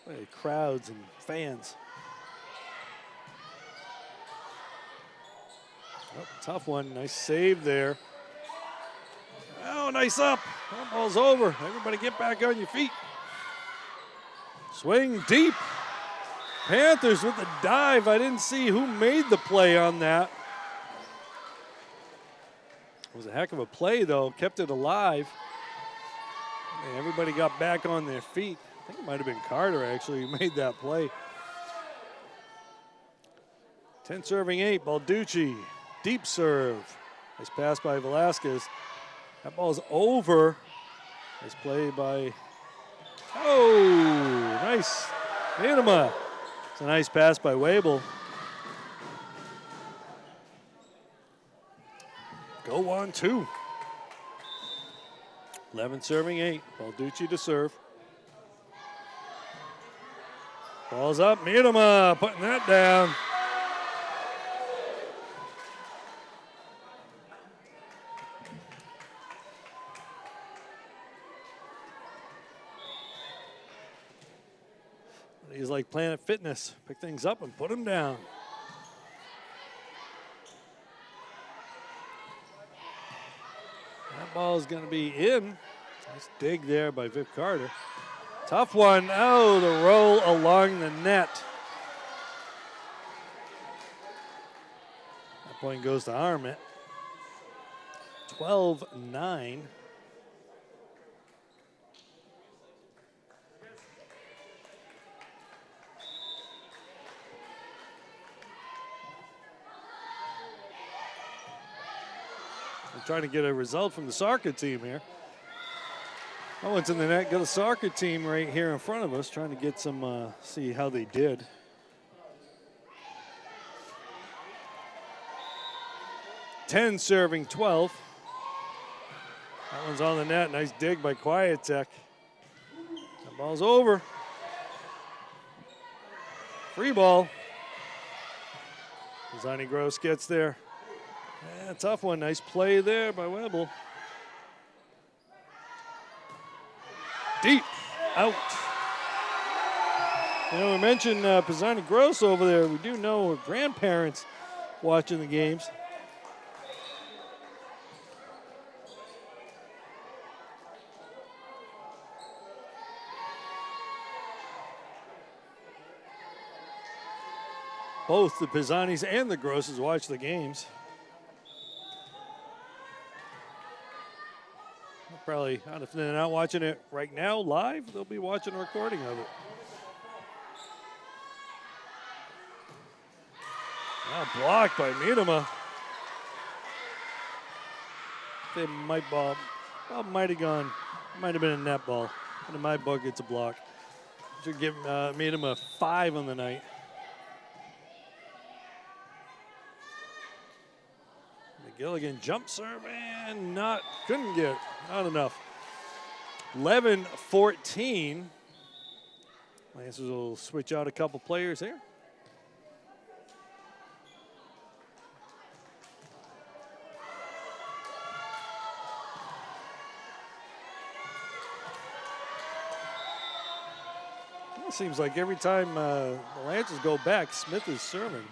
by crowds and fans. Oh, tough one. Nice save there. Oh, nice up. That ball's over. Everybody get back on your feet. Swing deep. Panthers with the dive. I didn't see who made the play on that. It was a heck of a play, though. Kept it alive. And everybody got back on their feet. I think it might have been Carter, actually, who made that play. 10 serving 8. Balducci. Deep serve. Nice pass by Velasquez. That ball's over. Nice play by, oh, nice. Anima. It's a nice pass by Wabel. Go on 2. 11 serving 8. Balducci to serve. Ball's up. Miedema putting that down. He's like Planet Fitness. Pick things up and put them down. That ball is going to be in. Nice dig there by Viv Carter. Tough one. Oh, the roll along the net. That point goes to Armit. 12-9. Trying to get a result from the soccer team here. That one's in the net. Got a soccer team right here in front of us trying to get some, see how they did. Ten serving 12. That one's on the net. Nice dig by Quietek. That ball's over. Free ball. Zani Gross gets there. Yeah, tough one. Nice play there by Webble. Deep. Out. You know, we mentioned Pisani Gross over there. We do know her grandparents watching the games. Both the Pisanis and the Grosses watch the games. Probably, if they're not watching it right now live, they'll be watching a recording of it. Now blocked by Miedema. They might ball might have gone, might have been a net ball. But in my book, it's a block. Should give Miedema 5 on the night. Gilligan jump serve and couldn't get it. Not enough. 11-14. Lancers will switch out a couple players here. It seems like every time the Lancers go back, Smith is serving.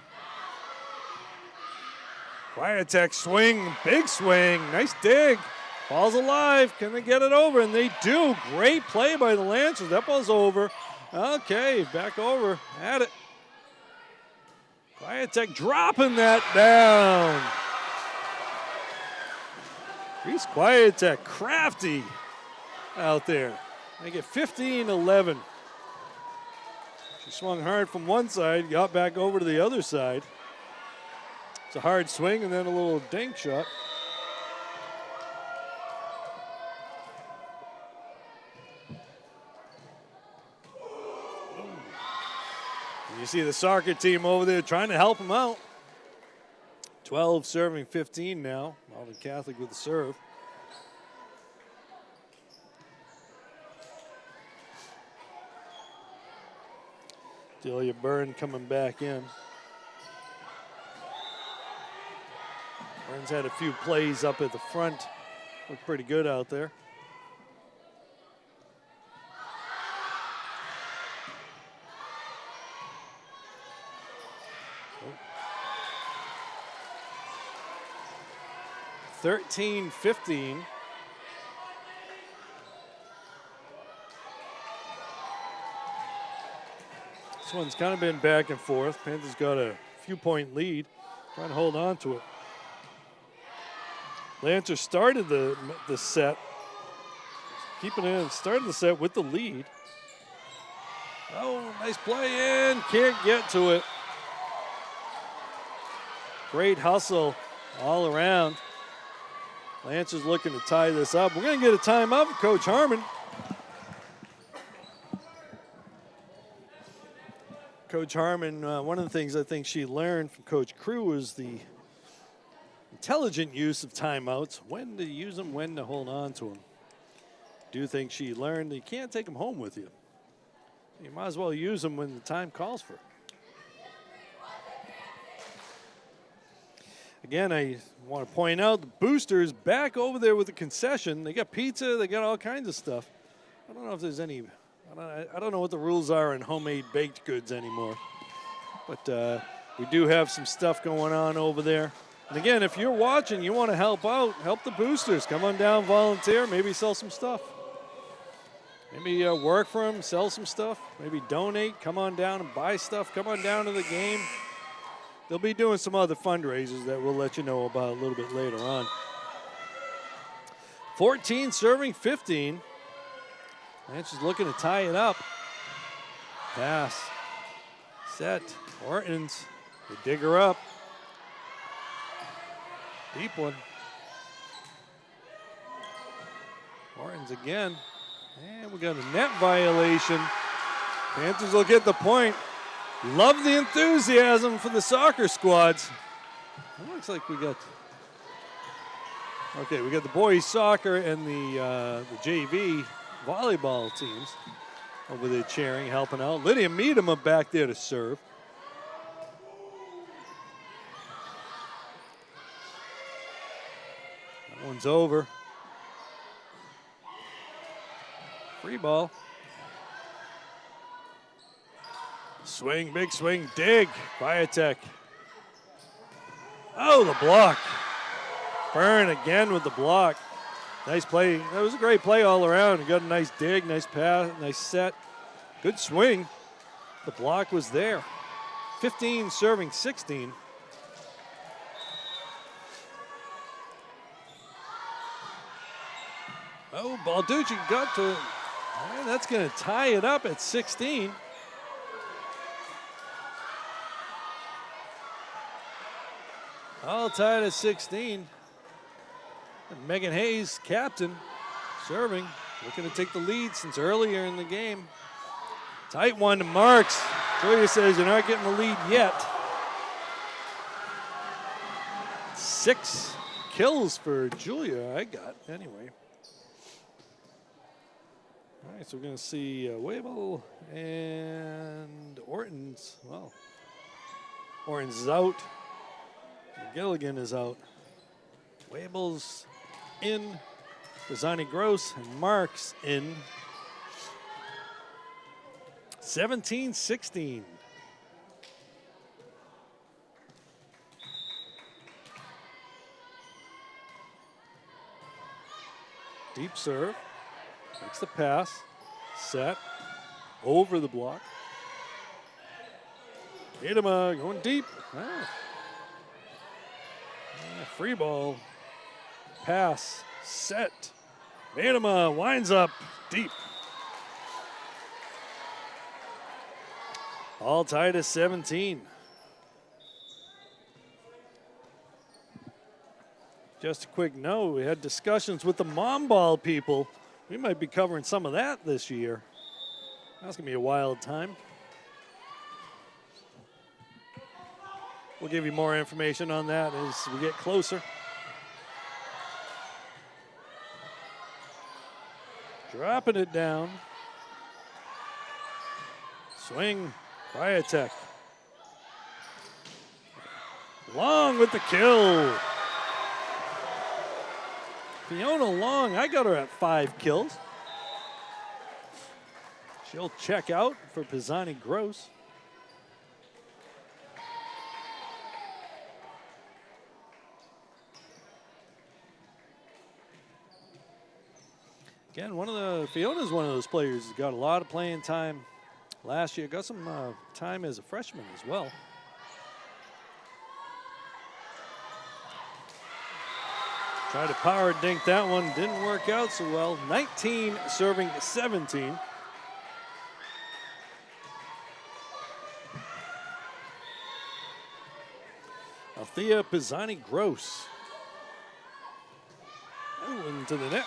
Kwiatek swing, big swing, nice dig. Ball's alive, can they get it over? And they do, great play by the Lancers. That ball's over. Okay, back over, at it. Kwiatek dropping that down. Reese Kwiatek, crafty out there. They get 15-11. She swung hard from one side, got back over to the other side. It's a hard swing and then a little dink shot. And you see the soccer team over there trying to help them out. 12 serving 15 now. Malden Catholic with the serve. Delia Byrne coming back in. Burns had a few plays up at the front. Looked pretty good out there. Oh. 13-15. This one's kind of been back and forth. Panthers got a few-point lead, trying to hold on to it. Lancers started the set, keeping it in, started the set with the lead. Oh, nice play in, can't get to it. Great hustle all around. Lancers looking to tie this up. We're going to get a timeout from Coach Harmon. Coach Harmon, one of the things I think she learned from Coach Crew was the intelligent use of timeouts, when to use them, when to hold on to them. Do think she learned that you can't take them home with you. You might as well use them when the time calls for it. Again, I want to point out the Boosters back over there with the concession. They got pizza, they got all kinds of stuff. I don't know if there's any, I don't know what the rules are on homemade baked goods anymore. But we do have some stuff going on over there. And again, if you're watching, you want to help out, help the Boosters. Come on down, volunteer, maybe sell some stuff. Maybe work for them, sell some stuff. Maybe donate, come on down and buy stuff. Come on down to the game. They'll be doing some other fundraisers that we'll let you know about a little bit later on. 14 serving 15. Lancers looking to tie it up. Pass. Set. Ortons. They dig her up. Deep one. Ortons again. And we got a net violation. Panthers will get the point. Love the enthusiasm for the soccer squads. It looks like we got, okay, we got the boys soccer and the JV volleyball teams over there cheering, helping out. Lydia Miedema back there to serve. One's over. Free ball. Swing, big swing, dig. Viatek. Oh, the block. Byrne again with the block. Nice play. That was a great play all around. He got a nice dig, nice pass, nice set. Good swing. The block was there. 15 serving 16. Oh, Balducci got to it. And that's going to tie it up at 16. All tied at 16. And Megan Hayes, captain, serving, looking to take the lead since earlier in the game. Tight one to Marks. Julia says you're not getting the lead yet. 6 kills for Julia, I got anyway. All right, so we're going to see Wabel and Orton's. Well, Orton's is out. Gilligan is out. Wabel's in. Pisani Gross and Marks in. 17-16. Deep serve. Makes the pass. Set. Over the block. Adama going deep. Ah. Free ball. Pass. Set. Adama winds up deep. All tied at 17. Just a quick note, we had discussions with the mom ball people. We might be covering some of that this year. That's going to be a wild time. We'll give you more information on that as we get closer. Dropping it down. Swing, Viatek. Long with the kill. Fiona Long, I got her at 5 kills. She'll check out for Pisani Gross. Again, Fiona's one of those players who's got a lot of playing time last year. Got some time as a freshman as well. Tried to power dink that one, didn't work out so well. 19 serving 17. Althea Pisani Gross. Oh, into the net.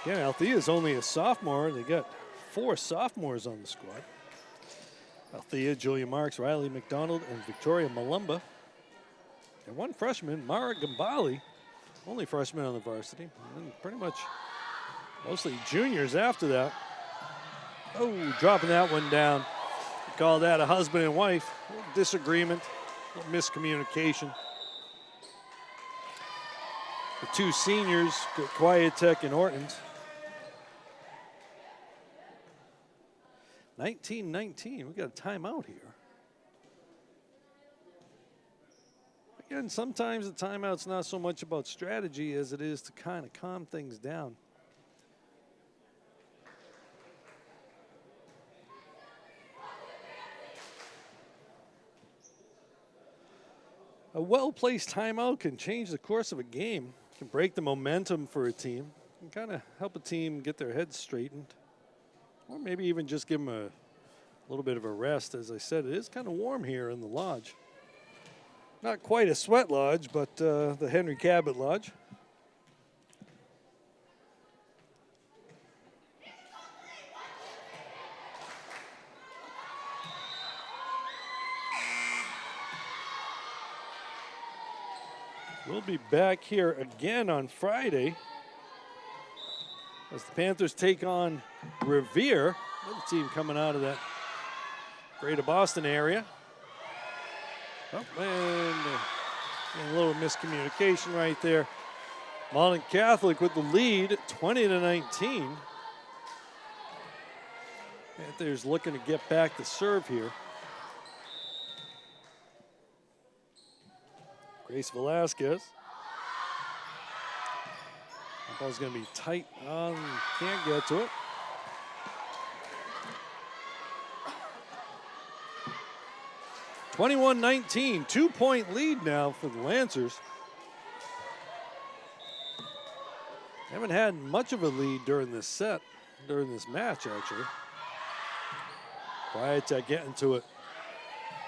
Again, Althea is only a sophomore. They got 4 sophomores on the squad. Althea, Julia Marks, Riley McDonald, and Victoria Malumba. And 1 freshman, Mara Gambali, only freshman on the varsity. And then pretty much mostly juniors after that. Oh, dropping that one down. We call that a husband and wife. A little disagreement, a little miscommunication. The 2 seniors, Quietech and Orton's. 19-19, we got a timeout here. Again, sometimes the timeout's not so much about strategy as it is to kind of calm things down. A well-placed timeout can change the course of a game, can break the momentum for a team, and kind of help a team get their heads straightened. Or maybe even just give them a little bit of a rest. As I said, it is kind of warm here in the lodge. Not quite a sweat lodge, but the Henry Cabot Lodge. We'll be back here again on Friday as the Panthers take on Revere, another team coming out of that Greater Boston area. Oh, and a little miscommunication right there. Malden Catholic with the lead, 20-19. Panthers looking to get back to serve here. Grace Velasquez. The ball's going to be tight on, can't get to it. (21-19), 2-point lead now for the Lancers. Haven't had much of a lead during this set, during this match actually. Kwiatek getting to it.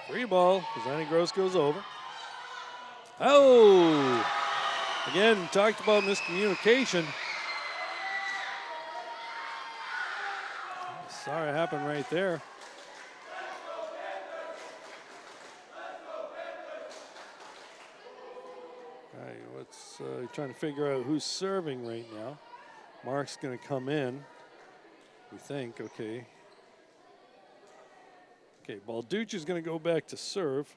Free ball, Zani Gross goes over. Oh! Again, talked about miscommunication. Sorry it happened right there. All right, let's trying to figure out who's serving right now. Mark's going to come in, we think, okay. Okay, Balducci's going to go back to serve.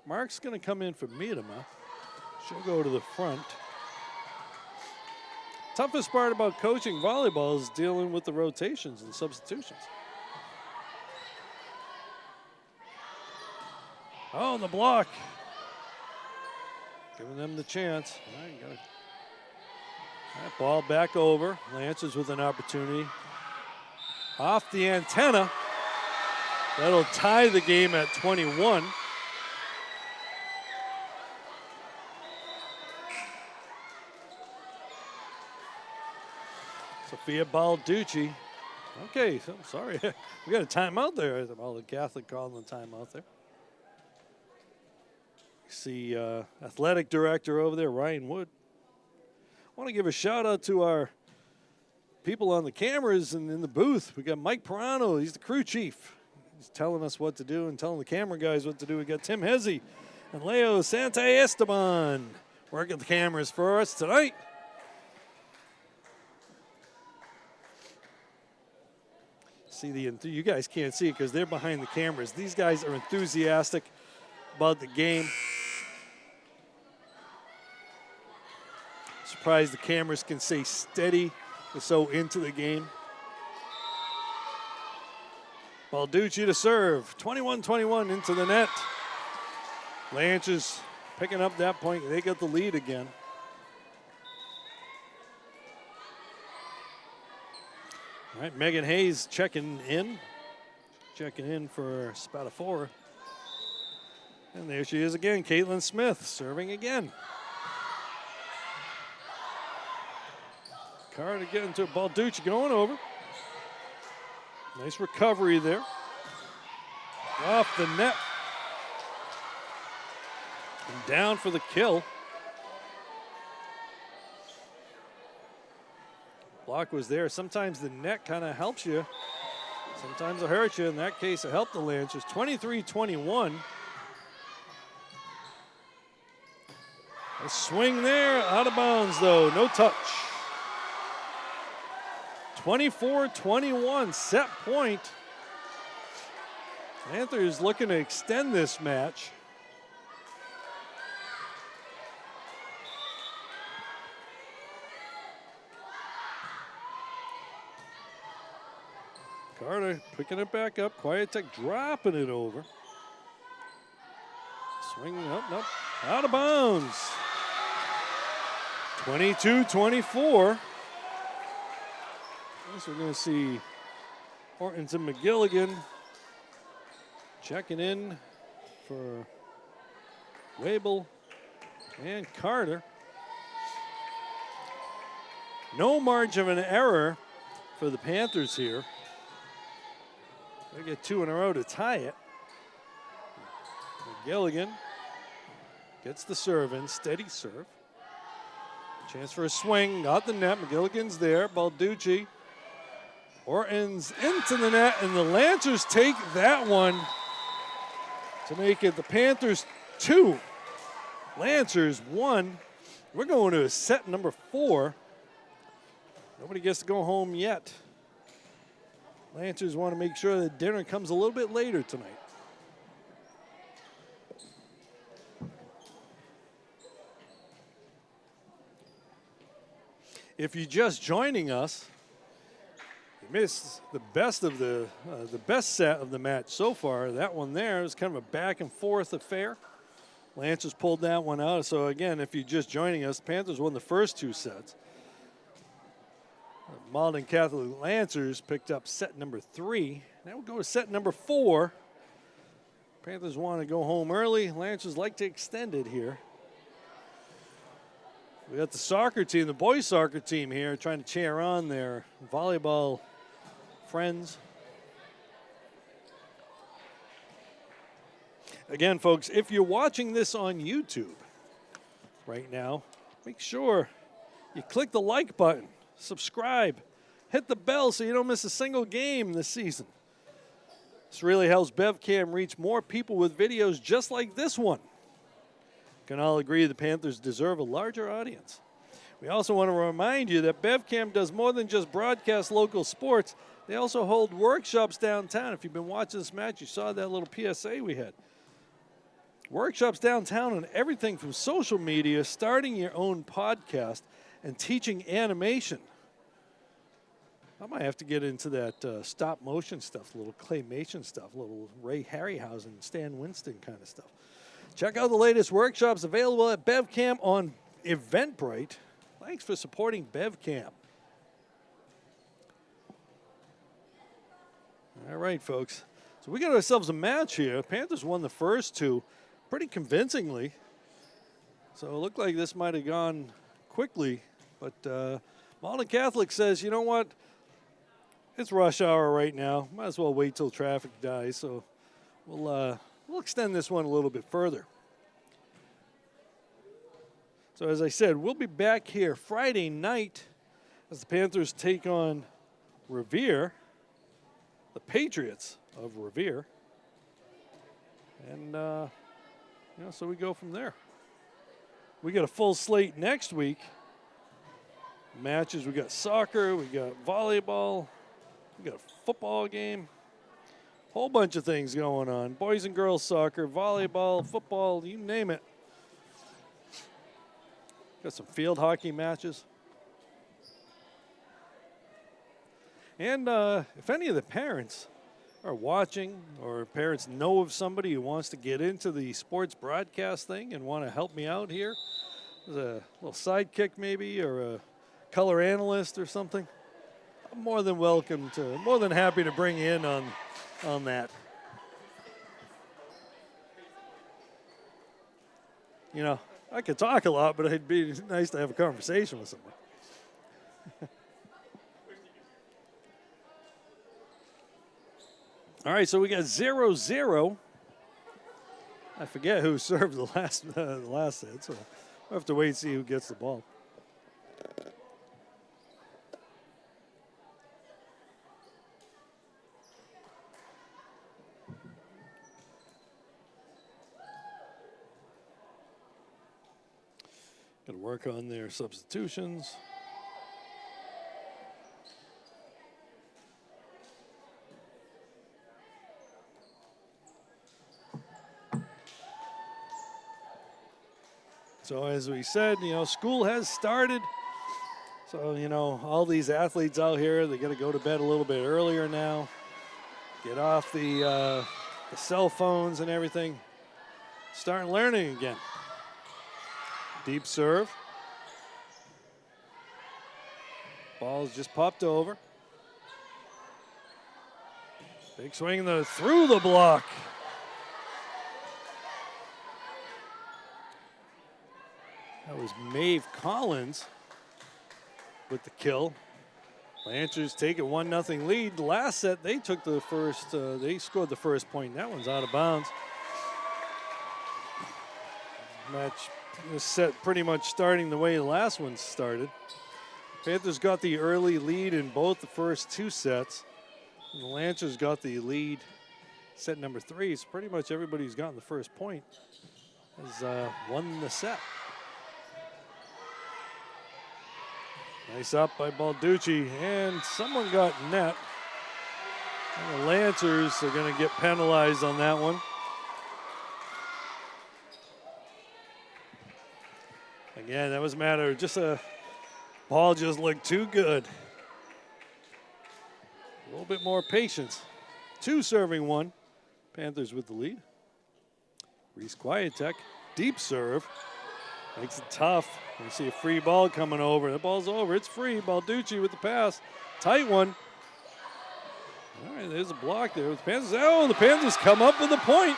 Mark's going to come in for Miedema. She'll go to the front. Toughest part about coaching volleyball is dealing with the rotations and substitutions. Oh, the block. Giving them the chance. All right, got it. All right, ball back over. Lancers with an opportunity. Off the antenna. That'll tie the game at 21. Sophia Balducci. Okay, so sorry. We got a timeout there. Malden Catholic calling the timeout there. You see athletic director over there, Ryan Wood. I want to give a shout out to our people on the cameras and in the booth. We got Mike Pirano. He's the crew chief. He's telling us what to do and telling the camera guys what to do. We got Tim Hezzy and Leo Santaesteban working the cameras for us tonight. See you guys can't see it because they're behind the cameras. These guys are enthusiastic about the game. Surprised the cameras can stay steady. They're so into the game. Balducci to serve. 21-21 into the net. Lancers picking up that point. They get the lead again. All right, Megan Hayes checking in for Spadafora. And there she is again, Caitlin Smith serving again. Carter getting to Balducci going over. Nice recovery there. Off the net. And down for the kill. Block was there. Sometimes the net kind of helps you. Sometimes it hurts you. In that case, it helped the Lancers. 23-21. A swing there. Out of bounds, though. No touch. 24-21. Set point. Panthers looking to extend this match. Carter picking it back up. Kwiatek dropping it over. Swinging up, nope. Out of bounds. 22-24. So we're going to see Hortons and McGilligan checking in for Wabel and Carter. No margin of an error for the Panthers here. They get two in a row to tie it. McGilligan gets the serve in, steady serve. Chance for a swing, got the net. McGilligan's there. Balducci. Orton's into the net, and the Lancers take that one to make it the Panthers 2. Lancers 1. We're going to set number 4. Nobody gets to go home yet. Lancers want to make sure that dinner comes a little bit later tonight. If you're just joining us, you missed the best set of the match so far. That one there is kind of a back and forth affair. Lancers pulled that one out. So again, if you're just joining us, Panthers won the first 2 sets. Malden Catholic Lancers picked up set number 3. Now we'll go to set number 4. Panthers want to go home early. Lancers like to extend it here. We got the soccer team, the boys soccer team here, trying to cheer on their volleyball friends. Again, folks, if you're watching this on YouTube right now, make sure you click the like button, subscribe, hit the bell so you don't miss a single game this season. This really helps Bevcam reach more people with videos just like this one. Can all agree the Panthers deserve a larger audience. We also want to remind you that Bevcam does more than just broadcast local sports. They also hold workshops downtown. If you've been watching this match, you saw that little PSA we had. Workshops downtown on everything from social media, starting your own podcast, and teaching animation. I might have to get into that stop motion stuff, a little claymation stuff, a little Ray Harryhausen, Stan Winston kind of stuff. Check out the latest workshops available at Bevcam on Eventbrite. Thanks for supporting Bevcam. All right, folks. So we got ourselves a match here. Panthers won the first 2 pretty convincingly. So it looked like this might have gone quickly. But Malden Catholic says, you know what? It's rush hour right now. Might as well wait till traffic dies. So we'll extend this one a little bit further. So as I said, we'll be back here Friday night as the Panthers take on Revere, the Patriots of Revere. And, so we go from there. We got a full slate next week. Matches, we got soccer, we got volleyball, we got a football game. Whole bunch of things going on. Boys and girls soccer, volleyball, football, you name it. Got some field hockey matches. And if any of the parents are watching or parents know of somebody who wants to get into the sports broadcast thing and want to help me out here, as a little sidekick maybe or a color analyst or something, I'm more than happy to bring you in on that. You know, I could talk a lot, but it'd be nice to have a conversation with someone. All right, so we got 0-0. I forget who served the last set, so we'll have to wait and see who gets the ball. Got to work on their substitutions. So as we said, school has started. So, all these athletes out here, they got to go to bed a little bit earlier now. Get off the cell phones and everything. Start learning again. Deep serve. Ball's just popped over. Big swing through the block. That was Maeve Collins with the kill. Lancers take a 1-0 lead. The last set, they took the first, they scored the first point. That one's out of bounds. This set pretty much starting the way the last one started. Panthers got the early lead in both the first 2 sets. And the Lancers got the lead set number 3. So pretty much everybody who's gotten the first point has won the set. Nice up by Balducci, and someone got net. And the Lancers are going to get penalized on that one. Again, that was a matter of just a Ball just looked too good. A little bit more patience. 2 serving 1. Panthers with the lead. Reese Quietek, deep serve. Makes it tough. You see a free ball coming over. The ball's over. It's free. Balducci with the pass. Tight one. All right, there's a block there. The Panthers, the Panthers come up with a point.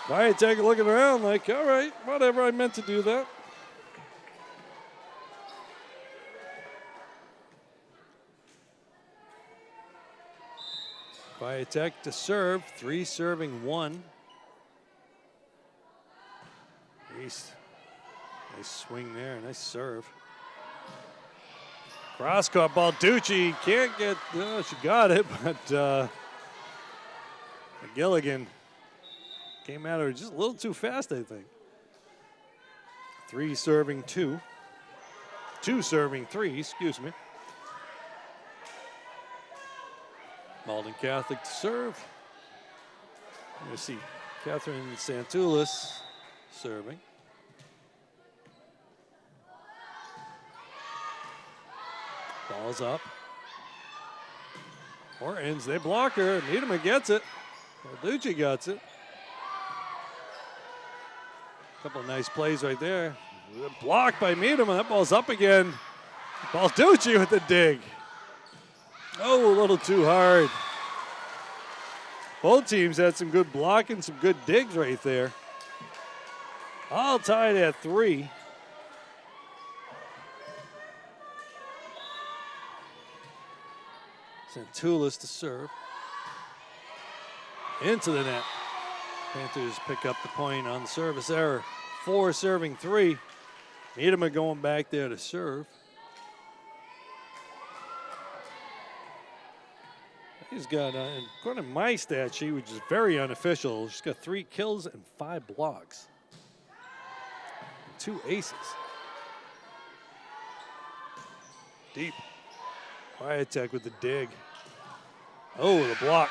Quietek looking around like, all right, whatever, I meant to do that. Quietek to serve, 3 serving 1. Nice swing there, nice serve. Cross court, Balducci can't get, she got it, but McGilligan came at her just a little too fast, I think. 3 serving 2. 2 serving 3, excuse me. Malden Catholic to serve. You see Catherine Santulis serving. Ball's up. Hortons, they block her. Needham gets it. Balducci gets it. Couple of nice plays right there. Blocked by Needham, and that ball's up again. Balducci with the dig. Oh, a little too hard. Both teams had some good blocking, some good digs right there. All tied at 3. Santulis to serve. Into the net. Panthers pick up the point on the service error. 4 serving 3. Needham going back there to serve. He's got, according to my stat sheet, which is very unofficial, she's got 3 kills and 5 blocks. 2 aces. Deep. Quietek with the dig. Oh, the block.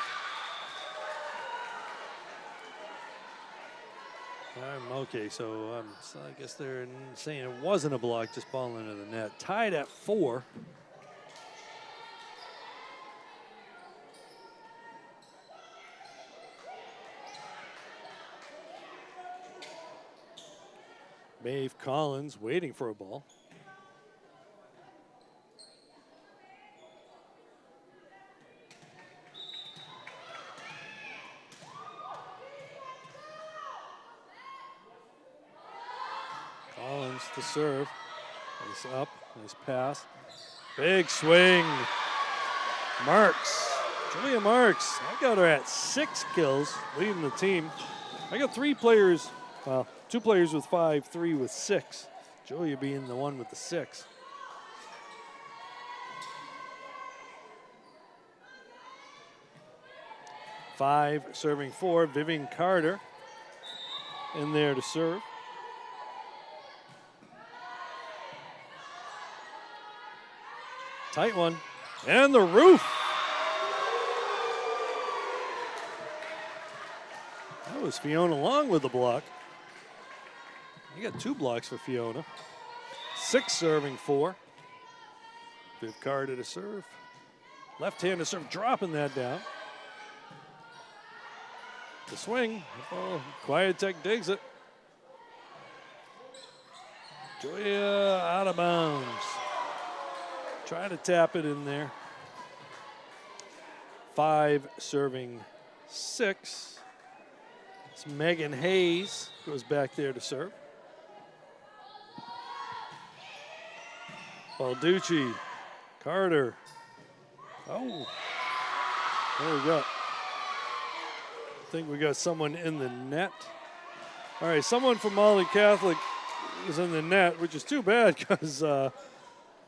Okay, so I guess they're saying it wasn't a block, just ball into the net. Tied at 4. Maeve Collins waiting for a ball. Collins to serve. Nice up, nice pass. Big swing. Marks. Julia Marks. I got her at 6 kills, leading the team. I got 3 players, well, 2 players with 5, 3 with 6. Julia being the one with the 6. Five serving 4. Vivian Carter in there to serve. Tight one. And the roof. That was Fiona Long with the block. You got 2 blocks for Fiona. 6 serving 4. Viv Carter to serve. Left-handed serve, dropping that down. The swing. Oh, Quietek digs it. Julia out of bounds. Trying to tap it in there. 5 serving 6. It's Megan Hayes goes back there to serve. Balducci, Carter. Oh, there we go. I think we got someone in the net. All right, someone from Malden Catholic is in the net, which is too bad because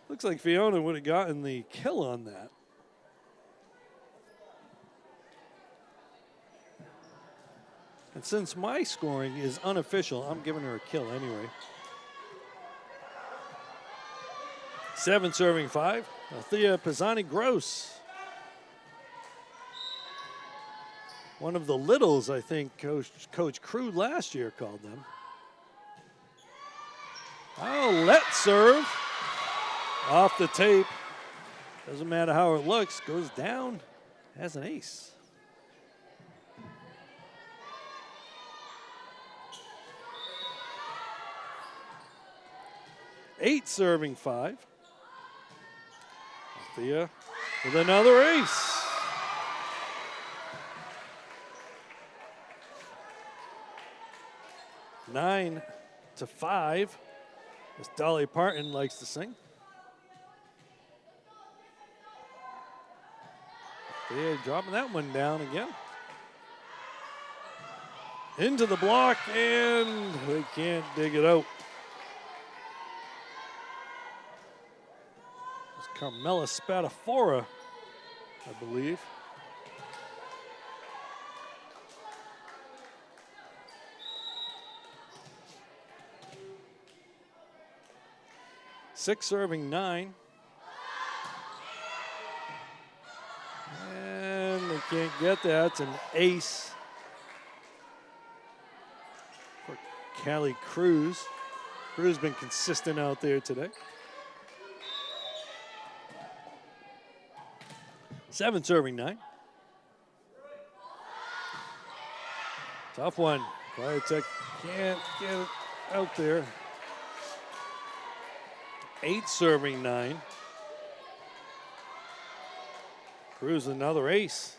looks like Fiona would have gotten the kill on that. And since my scoring is unofficial, I'm giving her a kill anyway. 7 serving 5. Althea Pisani-Gross. One of the littles, I think, Coach Crew last year called them. Oh, let serve. Off the tape. Doesn't matter how it looks. Goes down as an ace. Eight serving 5. Thea with another ace. Nine to 5, as Dolly Parton likes to sing. Thea dropping that one down again. Into the block, and they can't dig it out. Carmela Spadafora, I believe. Six serving 9. And they can't get that. It's an ace for Callie Cruz. Cruz been consistent out there today. 7 serving 9. Tough one. Kwiatek can't get it out there. 8 serving 9. Cruz another ace.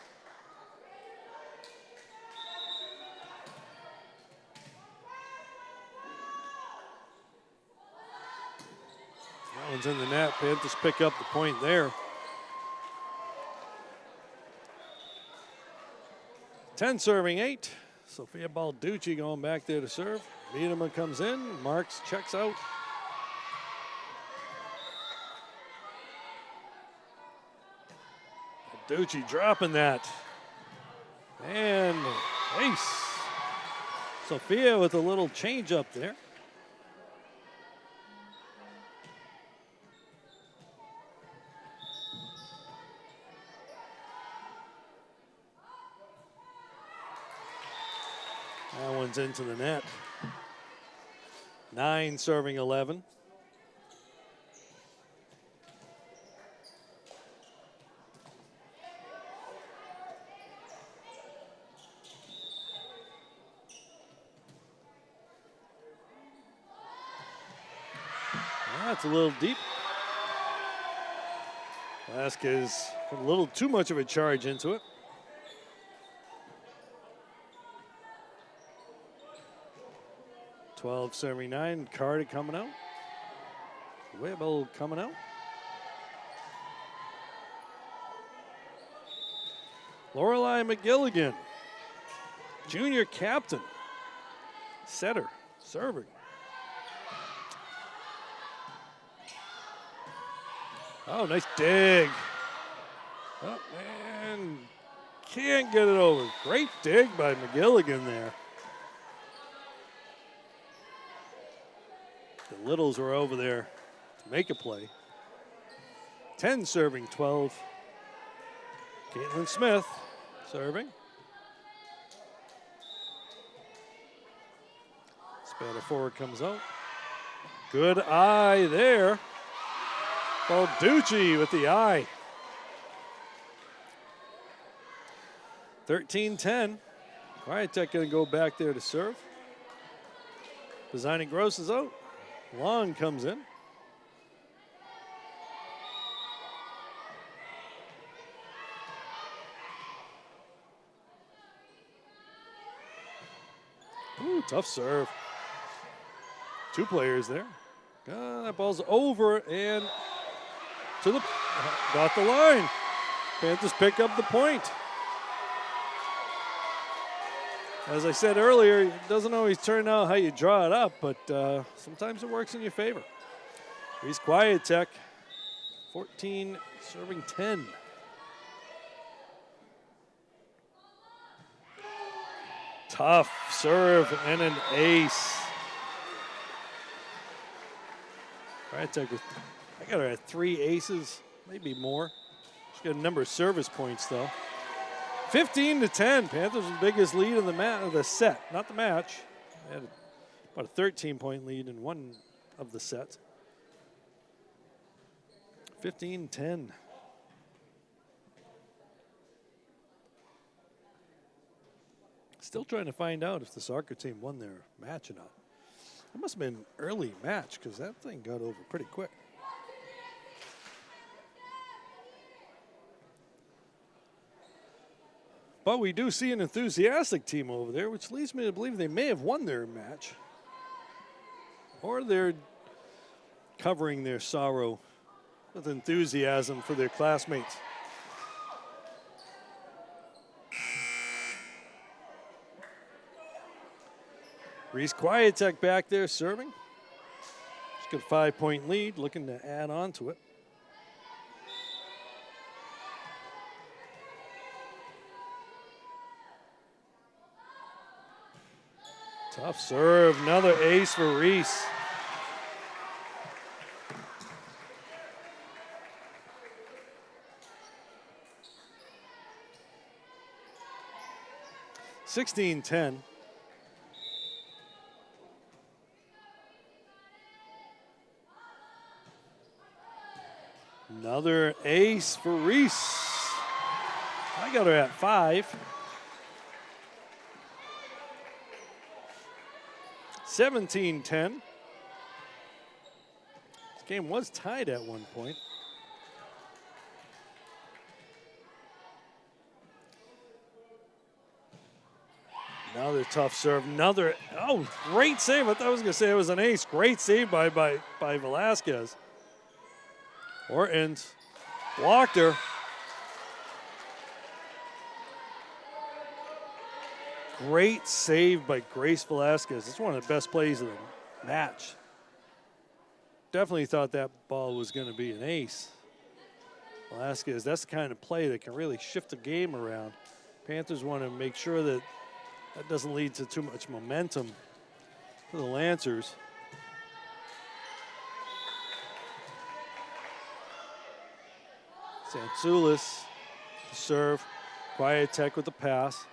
That one's in the net. Panthers pick up the point there. 10 serving 8. Sophia Balducci going back there to serve. Biedema comes in. Marks checks out. Balducci dropping that. And ace. Sophia with a little change up there. That one's into the net. 9 serving 11. That's a little deep. Vasquez put a little too much of a charge into it. $12 serving 9. Carter coming out. Webel coming out. Lorelei McGilligan, junior captain, setter, serving. Oh, nice dig. Oh, man, can't get it over. Great dig by McGilligan there. The Littles were over there to make a play. 10 serving 12. Caitlin Smith serving. Spanner forward comes out. Good eye there. Balducci with the eye. 13-10. Kwiatek going to go back there to serve. Designing Gross is out. Long comes in. Ooh, tough serve. 2 players there. That ball's over and to the, got the line. Panthers pick up the point. As I said earlier, it doesn't always turn out how you draw it up, but sometimes it works in your favor. Reese Kwiatek, 14 serving 10. Tough serve and an ace. Kwiatek with, I got her at 3 aces, maybe more. She's got a number of service points though. 15-10. Panthers' biggest lead in the set, not the match. They had about a 13-point lead in one of the sets. 15-10. Still trying to find out if the soccer team won their match or not. It must have been an early match because that thing got over pretty quick. But we do see an enthusiastic team over there, which leads me to believe they may have won their match. Or they're covering their sorrow with enthusiasm for their classmates. Reese Quietek back there serving. She's got a 5-point lead, looking to add on to it. Tough serve, another ace for Reese. (16-10). Another ace for Reese. I got her at 5. 17-10. This game was tied at one point. Another tough serve. Another, oh, great save. I thought I was going to say it was an ace. Great save by Velasquez. Ortons blocked her. Great save by Grace Velasquez. It's one of the best plays of the match. Definitely thought that ball was going to be an ace. Velasquez, that's the kind of play that can really shift the game around. Panthers want to make sure that that doesn't lead to too much momentum for the Lancers. Sansoulis to serve. Quietek with the pass.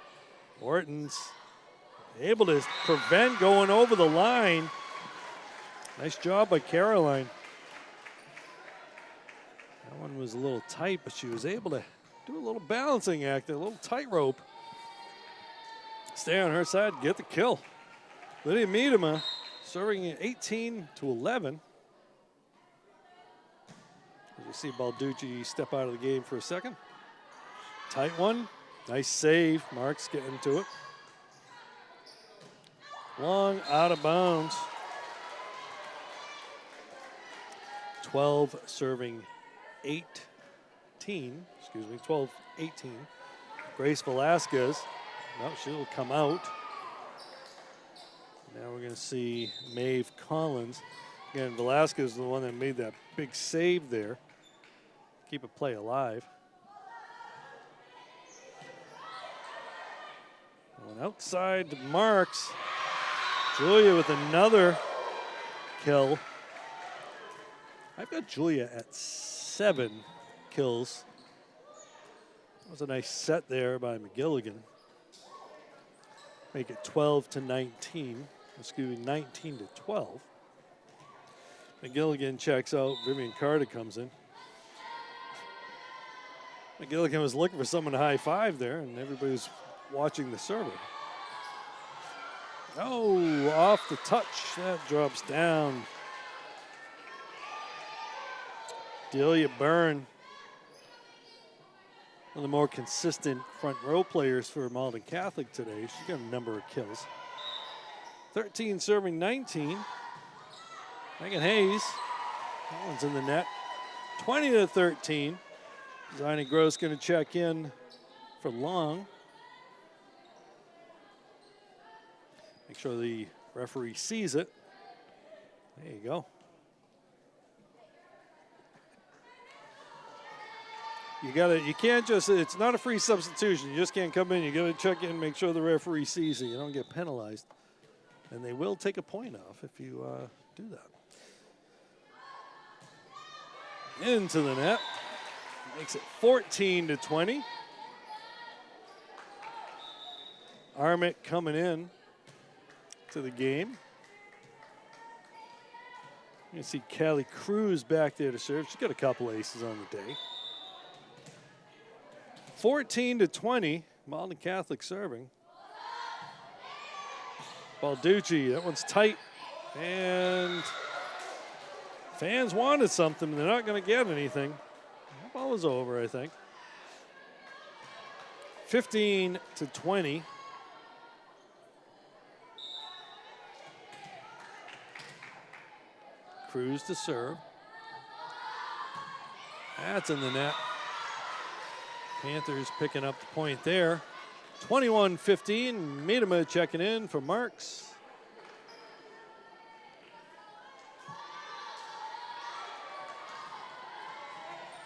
Ortons able to prevent going over the line. Nice job by Caroline. That one was a little tight, but she was able to do a little balancing act, a little tightrope. Stay on her side, get the kill. Lydia Miedema serving at 18-11. As you see Balducci step out of the game for a second. Tight one. Nice save. Marks getting to it. Long out of bounds. 12 serving 18. 12-18. Grace Velasquez. No, she'll come out. Now we're going to see Maeve Collins. Again, Velasquez is the one that made that big save there. Keep a play alive. One outside to Marks. Julia with another kill. I've got Julia at 7 kills. That was a nice set there by McGilligan. Make it 12-19. Excuse me, 19-12. McGilligan checks out. Vivian Carter comes in. McGilligan was looking for someone to high five there, and everybody was watching the server. Oh, off the touch. That drops down. Delia Byrne, one of the more consistent front row players for Malden Catholic today. She's got a number of kills. 13 serving 19. Megan Hayes, that one's in the net. 20-13. Zina Gross going to check in for Long. Make sure the referee sees it. There you go. You can't just, it's not a free substitution. You just can't come in. You got to check in, make sure the referee sees it. You don't get penalized. And they will take a point off if you do that. Into the net. Makes it 14-20. Armitt coming in to the game. You see Callie Cruz back there to serve. She's got a couple aces on the day. 14-20, Malden Catholic serving. Balducci, that one's tight. And fans wanted something. They're not going to get anything. That ball was over, I think. 15-20. Cruz to serve. That's in the net. Panthers picking up the point there. 21-15. Miedema checking in for Marks.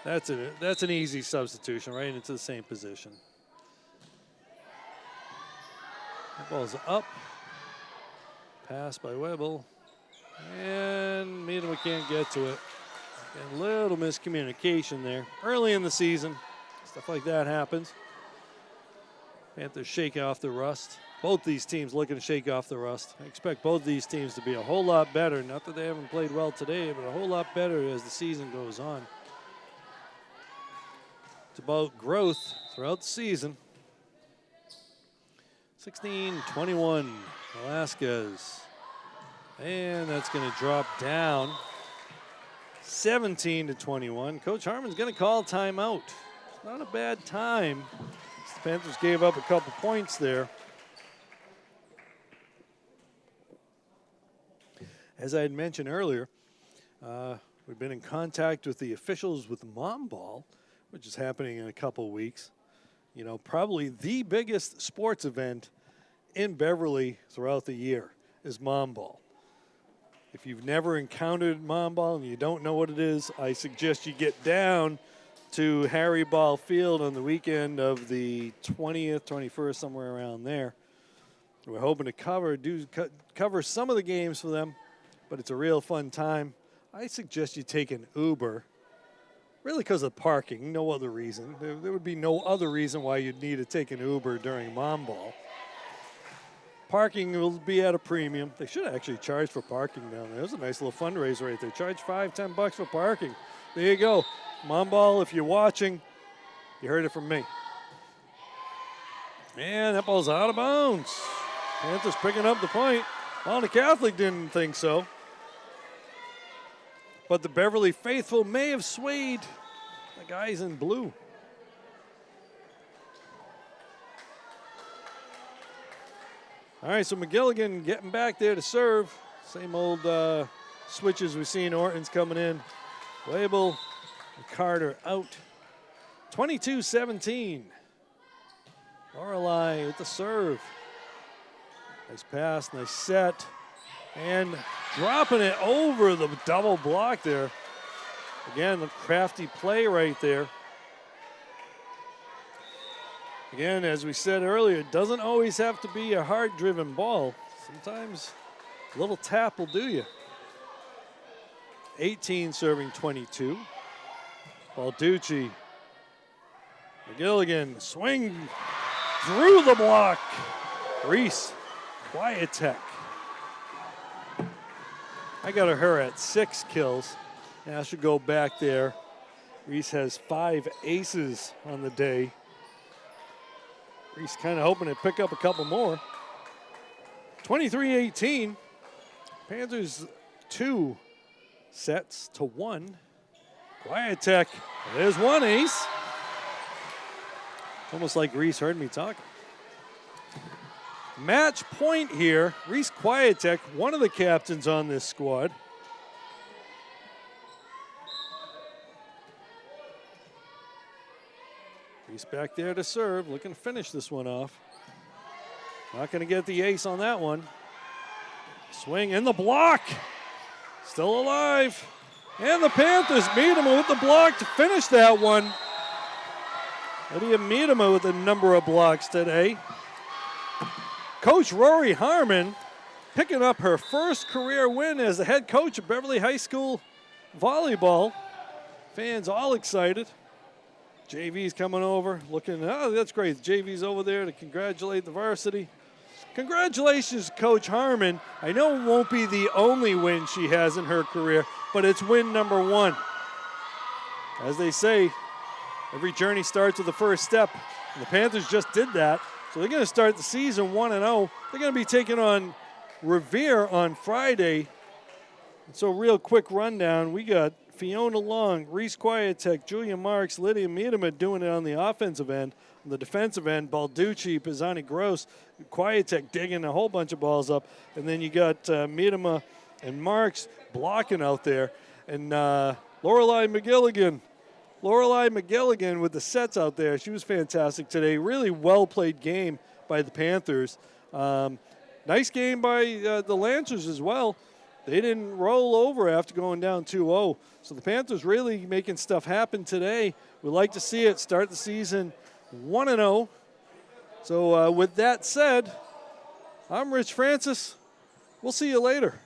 That's an easy substitution right into the same position. That ball's up. Pass by Webble. And Miedema can't get to it. And a little miscommunication there. Early in the season, stuff like that happens. Panthers shake off the rust. Both these teams looking to shake off the rust. I expect both these teams to be a whole lot better. Not that they haven't played well today, but a whole lot better as the season goes on. It's about growth throughout the season. 16-21, Velasquez. And that's going to drop down. 17-21. Coach Harmon's going to call timeout. It's not a bad time. The Panthers gave up a couple points there. As I had mentioned earlier, we've been in contact with the officials with Mom Ball, which is happening in a couple weeks. You know, probably the biggest sports event in Beverly throughout the year is Mom Ball. If you've never encountered Mom Ball and you don't know what it is, I suggest you get down to Harry Ball Field on the weekend of the 20th, 21st, somewhere around there. We're hoping to cover some of the games for them, but it's a real fun time. I suggest you take an Uber, really because of parking, no other reason. There would be no other reason why you'd need to take an Uber during Mom Ball. Parking will be at a premium. They should actually charge for parking down there. There's a nice little fundraiser right there. Charge $5-10 for parking. There you go. Mom Ball, if you're watching, you heard it from me. And that ball's out of bounds. Panthers picking up the point. Malden Catholic didn't think so. But the Beverly faithful may have swayed the guys in blue. All right, so McGilligan getting back there to serve. Same old switches we've seen. Orton's coming in. Label and Carter out. 22-17. Lorelei with the serve. Nice pass, nice set. And dropping it over the double block there. Again, the crafty play right there. Again, as we said earlier, it doesn't always have to be a hard-driven ball. Sometimes a little tap will do you. 18 serving 22. Balducci. McGilligan, swing through the block. Reese, quiet tech. I got her at 6 kills. And I should go back there. Reese has 5 aces on the day. Reese kind of hoping to pick up a couple more. 23-18. Panthers 2 sets to 1. Quiet-tech. There's 1 ace. Almost like Reese heard me talking. Match point here. Reese Quiet-tech, one of the captains on this squad. Reese back there to serve, looking to finish this one off. Not going to get the ace on that one. Swing in the block. Still alive. And the Panthers meet him with the block to finish that one. Lydia Miedema with a number of blocks today. Coach Rory Harmon picking up her first career win as the head coach of Beverly High School volleyball. Fans all excited. JV's coming over, looking, oh, that's great. The JV's over there to congratulate the varsity. Congratulations, Coach Harmon. I know it won't be the only win she has in her career, but it's win number 1. As they say, every journey starts with the first step. And the Panthers just did that. So they're going to start the season 1-0. They're going to be taking on Revere on Friday. So real quick rundown. We got Fiona Long, Reese Quietek, Julia Marks, Lydia Miedema doing it on the offensive end. On the defensive end, Balducci, Pisani Gross, Quietek digging a whole bunch of balls up. And then you got Miedema and Marks blocking out there. And Lorelei McGilligan with the sets out there. She was fantastic today. Really well-played game by the Panthers. Nice game by the Lancers as well. They didn't roll over after going down 2-0. So the Panthers really making stuff happen today. We like to see it start the season 1-0. So with that said, I'm Rich Francis. We'll see you later.